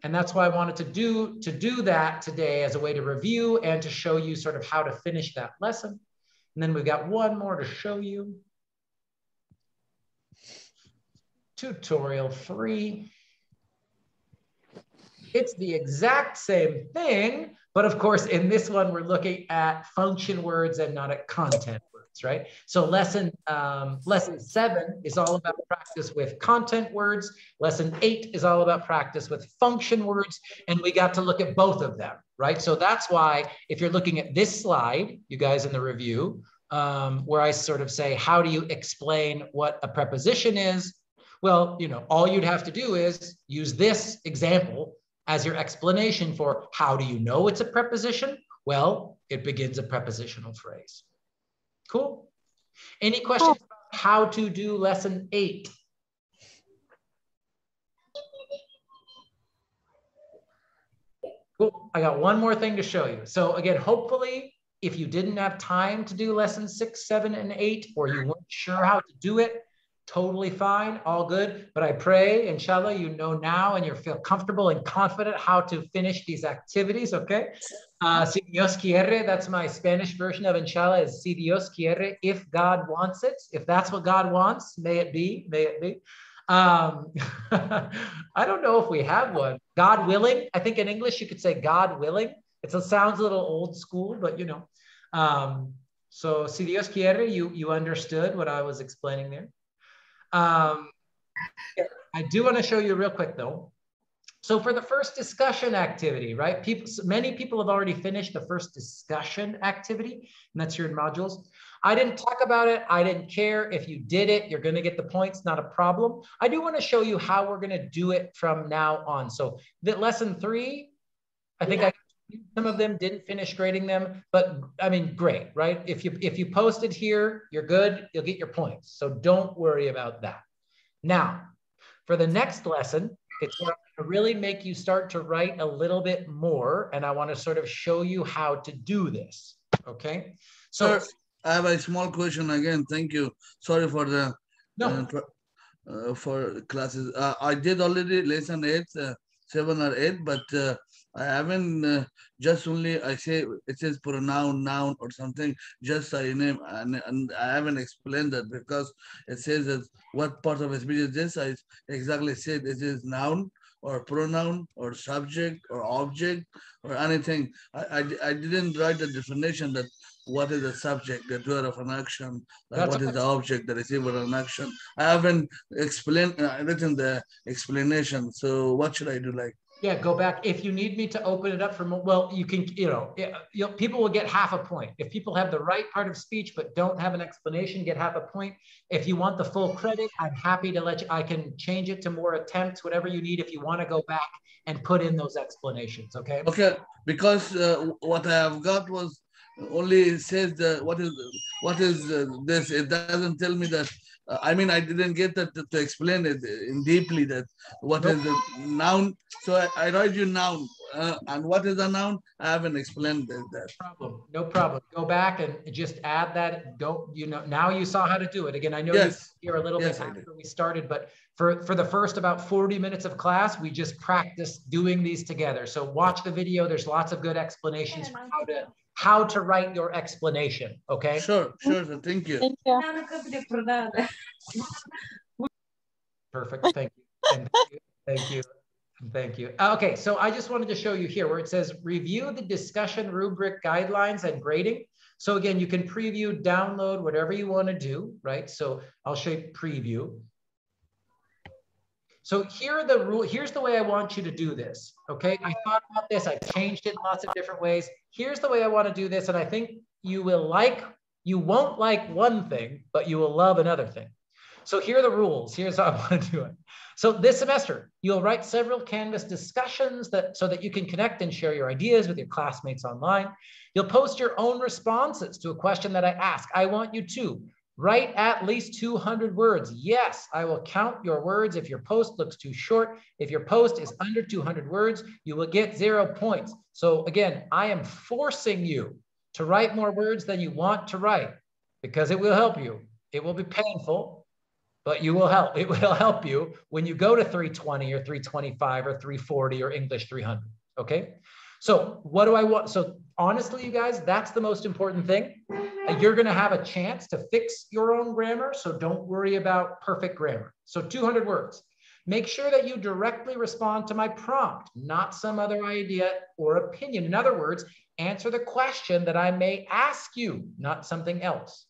S1: And that's why I wanted to do that today as a way to review and to show you sort of how to finish that lesson. And then we've got one more to show you. Tutorial 3. It's the exact same thing, but of course, in this one, we're looking at function words and not at content words, right? So lesson 7 is all about practice with content words. Lesson 8 is all about practice with function words, and we got to look at both of them, right? So that's why if you're looking at this slide, you guys in the review, where I sort of say, how do you explain what a preposition is? Well, you know, all you'd have to do is use this example as your explanation for how do you know it's a preposition? Well, it begins a prepositional phrase. Cool. Any questions about how to do lesson 8? Cool. I got one more thing to show you. So again, hopefully, if you didn't have time to do lessons 6, 7, and 8, or you weren't sure how to do it, totally fine, all good. But I pray, inshallah, you know now and you feel comfortable and confident how to finish these activities, okay? Si Dios quiere, that's my Spanish version of inshallah, is si Dios quiere, if God wants it. If that's what God wants, may it be, may it be. I don't know if we have one. God willing, I think in English you could say God willing. It sounds a little old school, but you know. So si Dios quiere, you understood what I was explaining there. I do want to show you real quick though. So for the first discussion activity, right? Many people have already finished the first discussion activity, and that's your modules. I didn't talk about it. I didn't care. If you did it, you're going to get the points, not a problem. I do want to show you how we're going to do it from now on. So the lesson 3, I think some of them didn't finish grading them, but I mean, great, right? If you posted here, you're good, you'll get your points. So don't worry about that. Now, for the next lesson, it's going to really make you start to write a little bit more, and I want to sort of show you how to do this, okay? So,
S11: sir, I have a small question again. Thank you. Sorry for the for classes. I did already lesson 8, 7 or 8, but I haven't just only I say it says pronoun, noun or something. Just I name and I haven't explained that because it says that what part of a speech is this. I exactly said it is noun or pronoun or subject or object or anything. I didn't write the definition that what is the subject, the doer of an action, like what is the object, the receiver of an action. I haven't explained written the explanation. So what should I do? Like,
S1: yeah, go back. If you need me to open it up for more, well, you can, people will get half a point. If people have the right part of speech but don't have an explanation, get half a point. If you want the full credit, I'm happy to let you, I can change it to more attempts, whatever you need if you want to go back and put in those explanations, okay?
S11: Okay, because what I have got was only says what is this. It doesn't tell me that. I mean, I didn't get that to explain it in deeply that what is the noun. So I write you noun, and what is a noun? I haven't explained that.
S1: No problem. Go back and just add that. Don't now you saw how to do it. Again, I know you're a little bit after we started, but for the first about 40 minutes of class, we just practiced doing these together. So watch the video. There's lots of good explanations for how to write your explanation. Okay.
S11: Sure. Thank you.
S1: Perfect. Thank you. Thank you. Thank you. Okay, so I just wanted to show you here where it says review the discussion rubric guidelines and grading. So again, you can preview, download, whatever you want to do, right? So I'll show you preview. So here are the rule. Here's the way I want you to do this. Okay. I thought about this. I changed it in lots of different ways. Here's the way I want to do this. And I think you won't like one thing, but you will love another thing. So here are the rules. Here's how I want to do it. So this semester, you'll write several Canvas discussions so that you can connect and share your ideas with your classmates online. You'll post your own responses to a question that I ask. I want you to write at least 200 words. Yes, I will count your words if your post looks too short. If your post is under 200 words, you will get 0 points. So again, I am forcing you to write more words than you want to write because it will help you. It will be painful, but you will help. It will help you when you go to 320 or 325 or 340 or English 300, okay? So what do I want? So honestly, you guys, that's the most important thing. You're gonna have a chance to fix your own grammar, so don't worry about perfect grammar. So 200 words. Make sure that you directly respond to my prompt, not some other idea or opinion. In other words, answer the question that I may ask you, not something else.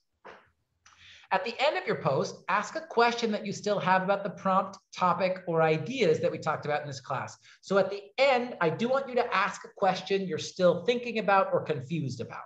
S1: At the end of your post, ask a question that you still have about the prompt, topic, or ideas that we talked about in this class. So at the end, I do want you to ask a question you're still thinking about or confused about,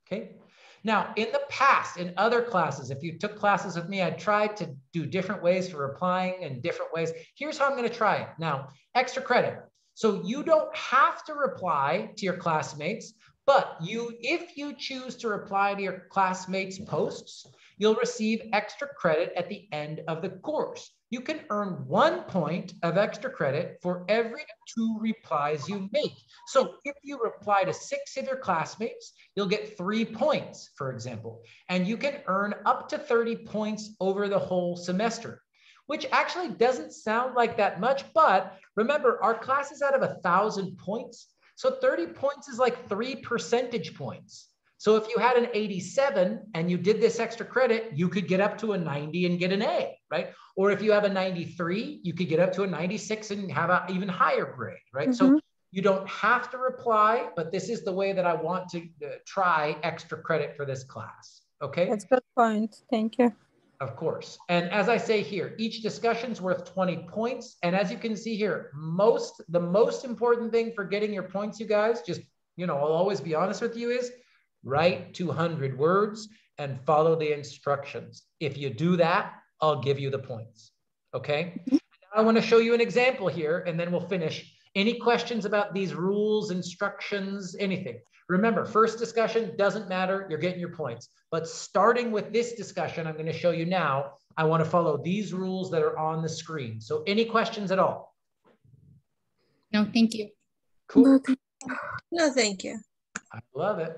S1: okay? Now, in the past, in other classes, if you took classes with me, I tried to do different ways for replying in different ways. Here's how I'm gonna try it. Now, extra credit. So you don't have to reply to your classmates, but if you choose to reply to your classmates' posts, you'll receive extra credit at the end of the course. You can earn 1 point of extra credit for every 2 replies you make. So if you reply to 6 of your classmates, you'll get 3 points, for example, and you can earn up to 30 points over the whole semester, which actually doesn't sound like that much, but remember, our class is out of 1,000 points. So 30 points is like 3 percentage points. So if you had an 87 and you did this extra credit, you could get up to a 90 and get an A, right? Or if you have a 93, you could get up to a 96 and have an even higher grade, right?
S10: Mm-hmm.
S1: So you don't have to reply, but this is the way that I want to try extra credit for this class, okay?
S10: That's a good point. Thank you.
S1: Of course. And as I say here, each discussion is worth 20 points. And as you can see here, the most important thing for getting your points, you guys, just, I'll always be honest with you, is write 200 words and follow the instructions. If you do that, I'll give you the points, okay? Now I want to show you an example here, and then we'll finish. Any questions about these rules, instructions, anything? Remember, first discussion doesn't matter, you're getting your points. But starting with this discussion, I'm going to show you now, I want to follow these rules that are on the screen. So any questions at all?
S5: No, thank you.
S1: Cool.
S4: No, thank you.
S1: I love it.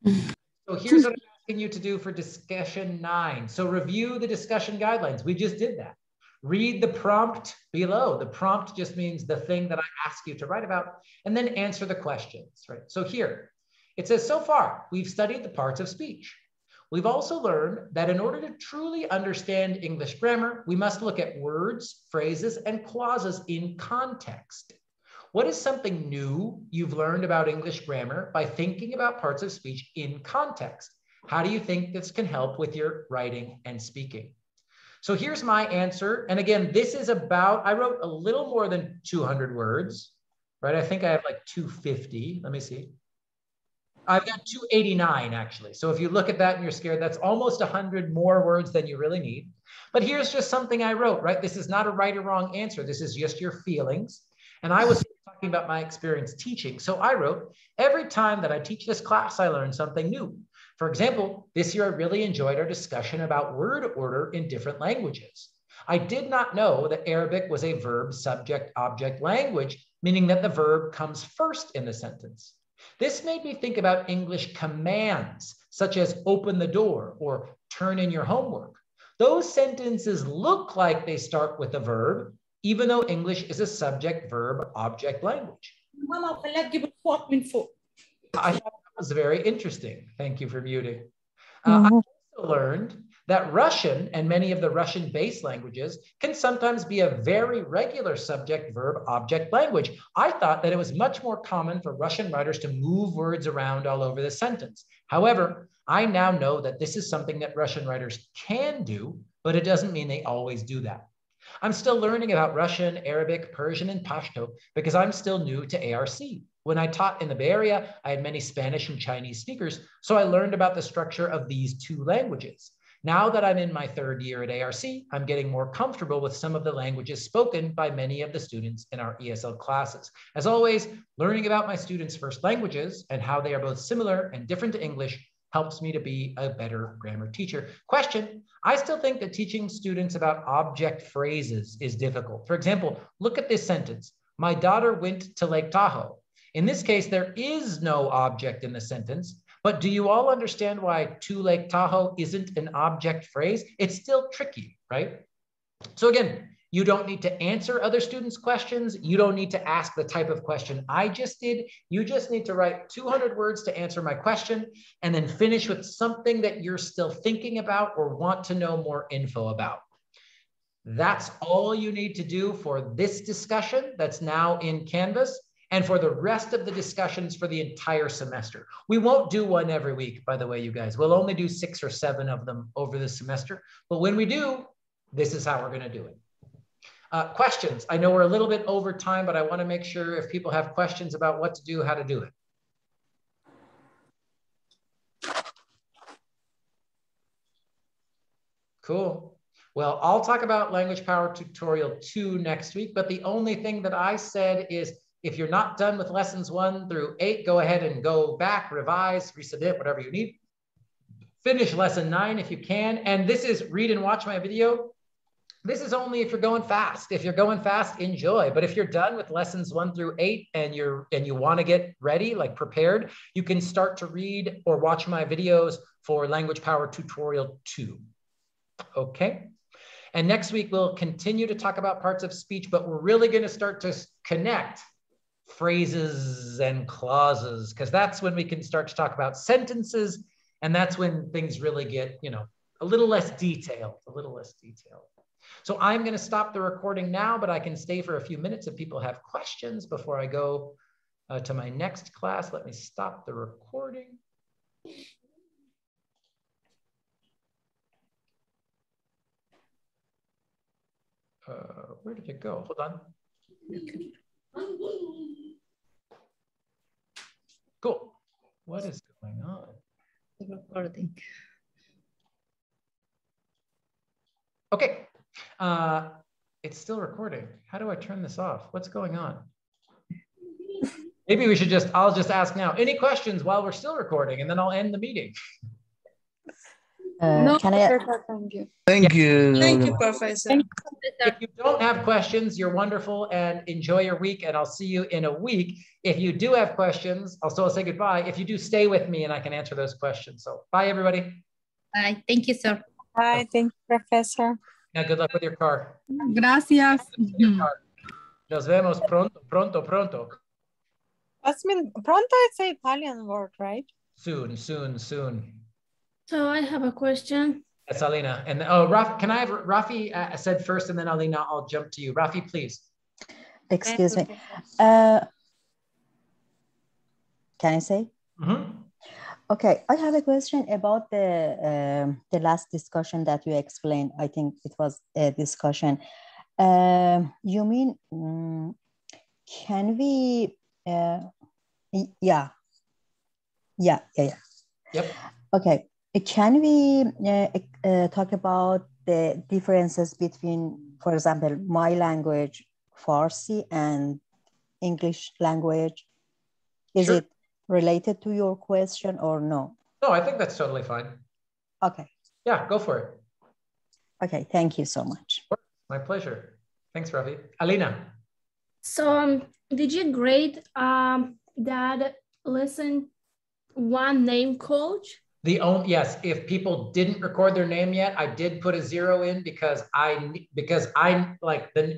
S1: So here's what I'm asking you to do for discussion 9. So review the discussion guidelines. We just did that. Read the prompt below. The prompt just means the thing that I ask you to write about, and then answer the questions, right? So here, it says, so far, we've studied the parts of speech. We've also learned that in order to truly understand English grammar, we must look at words, phrases, and clauses in context. What is something new you've learned about English grammar by thinking about parts of speech in context? How do you think this can help with your writing and speaking? So here's my answer. And again, this is I wrote a little more than 200 words, right? I think I have like 250. Let me see. I've got 289 actually. So if you look at that and you're scared, that's almost 100 more words than you really need. But here's just something I wrote, right? This is not a right or wrong answer. This is just your feelings. And I was talking about my experience teaching. So I wrote, every time that I teach this class, I learn something new. For example, this year I really enjoyed our discussion about word order in different languages. I did not know that Arabic was a verb, subject, object language, meaning that the verb comes first in the sentence. This made me think about English commands, such as open the door or turn in your homework. Those sentences look like they start with a verb, even though English is a subject, verb, object language. I thought that was very interesting. Thank you for muting. I also learned that Russian and many of the Russian-based languages can sometimes be a very regular subject, verb, object language. I thought that it was much more common for Russian writers to move words around all over the sentence. However, I now know that this is something that Russian writers can do, but it doesn't mean they always do that. I'm still learning about Russian, Arabic, Persian, and Pashto because I'm still new to ARC. When I taught in the Bay Area, I had many Spanish and Chinese speakers, so I learned about the structure of these two languages. Now that I'm in my third year at ARC, I'm getting more comfortable with some of the languages spoken by many of the students in our ESL classes. As always, learning about my students' first languages and how they are both similar and different to English helps me to be a better grammar teacher. Question, I still think that teaching students about object phrases is difficult. For example, look at this sentence. My daughter went to Lake Tahoe. In this case, there is no object in the sentence, but do you all understand why to Lake Tahoe isn't an object phrase? It's still tricky, right? So again, you don't need to answer other students' questions. You don't need to ask the type of question I just did. You just need to write 200 words to answer my question and then finish with something that you're still thinking about or want to know more info about. That's all you need to do for this discussion that's now in Canvas and for the rest of the discussions for the entire semester. We won't do one every week, by the way, you guys. We'll only do 6 or 7 of them over the semester. But when we do, this is how we're going to do it. Questions? I know we're a little bit over time, but I want to make sure if people have questions about what to do, how to do it. Cool. Well, I'll talk about Language Power Tutorial 2 next week, but the only thing that I said is if you're not done with lessons 1 through 8, go ahead and go back, revise, resubmit, whatever you need. Finish lesson 9 if you can. And this is read and watch my video. This is only if you're going fast. If you're going fast, enjoy. But if you're done with lessons 1 through 8 and you want to get ready, like prepared, you can start to read or watch my videos for Language Power Tutorial 2. Okay. And next week, we'll continue to talk about parts of speech, but we're really going to start to connect phrases and clauses, because that's when we can start to talk about sentences. And that's when things really get, a little less detailed, So I'm going to stop the recording now, but I can stay for a few minutes if people have questions before I go to my next class. Let me stop the recording. Where did it go? Hold on. Cool. What is going on?
S9: Recording.
S1: Okay. It's still recording. How do I turn this off? What's going on? Maybe we should I'll just ask now. Any questions while we're still recording, and then I'll end the meeting.
S6: No,
S8: Can I?
S6: thank you.
S11: Thank you.
S4: Thank you, Professor.
S1: If you don't have questions, you're wonderful and enjoy your week, and I'll see you in a week. If you do have questions, I'll still say goodbye. If you do, stay with me and I can answer those questions. So bye, everybody.
S9: Bye. Thank you, sir.
S10: Bye. Thank you, Professor.
S1: Yeah, good luck with your car.
S5: Gracias.
S1: Nos vemos pronto, pronto, pronto.
S10: What's mean pronto? It's an Italian word, right?
S1: Soon, soon, soon.
S7: So I have a question.
S1: That's Alina. And can I have Rafi said first, and then Alina, I'll jump to you. Rafi, please.
S8: Excuse me. Can I say?
S1: Mm-hmm.
S8: Okay, I have a question about the last discussion that you explained. I think it was a discussion. You mean, can we, yeah.
S1: Yep.
S8: Okay, can we talk about the differences between, for example, my language, Farsi, and English language? Is
S1: Sure.
S8: it related to your question or no?
S1: No, I think that's totally fine.
S8: Okay.
S1: Yeah, go for it.
S8: Okay, thank you so much.
S1: My pleasure. Thanks, Rafi. Alina.
S7: So did you grade that lesson 1 name coach?
S1: Yes, if people didn't record their name yet, I did put a 0 in because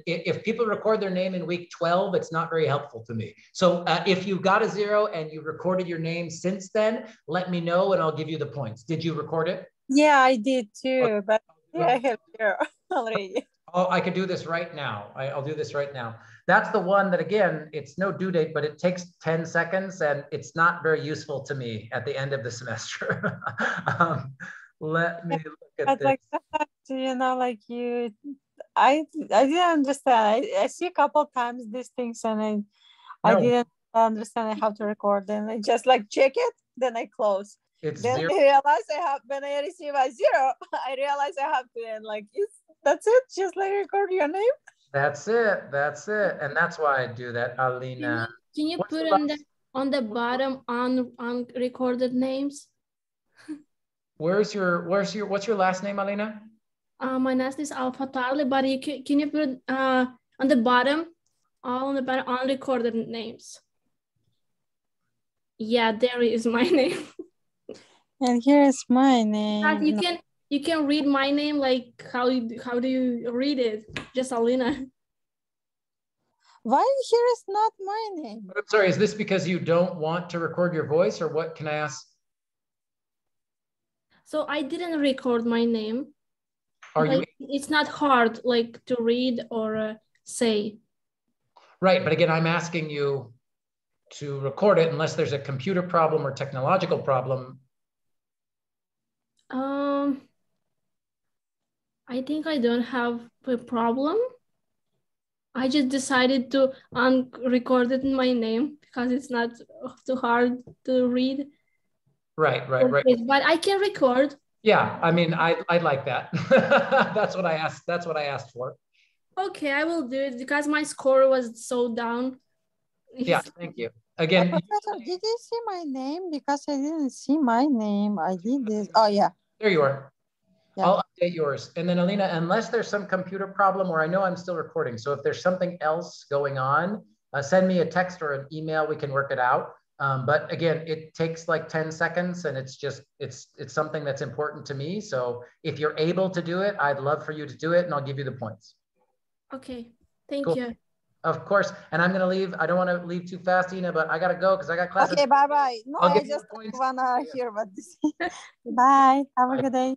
S1: if people record their name in week 12, it's not very helpful to me. So if you got a 0 and you recorded your name since then, let me know and I'll give you the points. Did you record it?
S10: Yeah, I did too,
S1: Okay.
S10: but yeah, I have 0 already.
S1: Oh, I could do this right now. I'll do this right now. That's the one that, again, it's no due date, but it takes 10 seconds and it's not very useful to me at the end of the semester. Let me look at
S10: But
S1: this.
S10: like, sometimes, like I didn't understand. I see a couple times these things and I didn't understand I have to record and I just like check it, then I close.
S1: It's
S10: then
S1: zero.
S10: I realize I have, when I receive a 0, I realize I have to end like, that's it, just like record your name.
S1: That's it. That's it. And that's why I do that, Alina.
S7: Can you put on the bottom unrecorded names?
S1: What's your last name, Alina?
S7: My last name is Alpha Tarly, but you can you put on the bottom, all on the bottom, unrecorded names. Yeah, there is my name.
S10: And here's my name.
S7: You can read my name like how do you read it? Just Alina.
S10: Why here is not my name?
S1: I'm sorry, is this because you don't want to record your voice or what? Can I ask?
S7: So I didn't record my name.
S1: Are
S7: it's not hard like to read or say.
S1: Right, but again, I'm asking you to record it unless there's a computer problem or technological problem.
S7: I think I don't have a problem. I just decided to unrecord my name because it's not too hard to read.
S1: Right.
S7: But I can record.
S1: Yeah, I mean, I'd like that. That's what I asked. That's what I asked for.
S7: Okay, I will do it because my score was so down.
S1: Yeah, thank you. Again,
S10: Professor, did you see my name? Because I didn't see my name. I did this. Oh, yeah.
S1: There you are.
S10: Yeah.
S1: I'll update yours. And then Alina, unless there's some computer problem or I know I'm still recording. So if there's something else going on, send me a text or an email, we can work it out. But again, it takes like 10 seconds and it's something that's important to me. So if you're able to do it, I'd love for you to do it and I'll give you the points.
S7: Okay, thank you.
S1: Of course. And I'm going to leave. I don't want to leave too fast, Ina, but I got to go because I got classes.
S10: Okay, bye-bye. No, I just want to hear about this. Bye. Have a good day.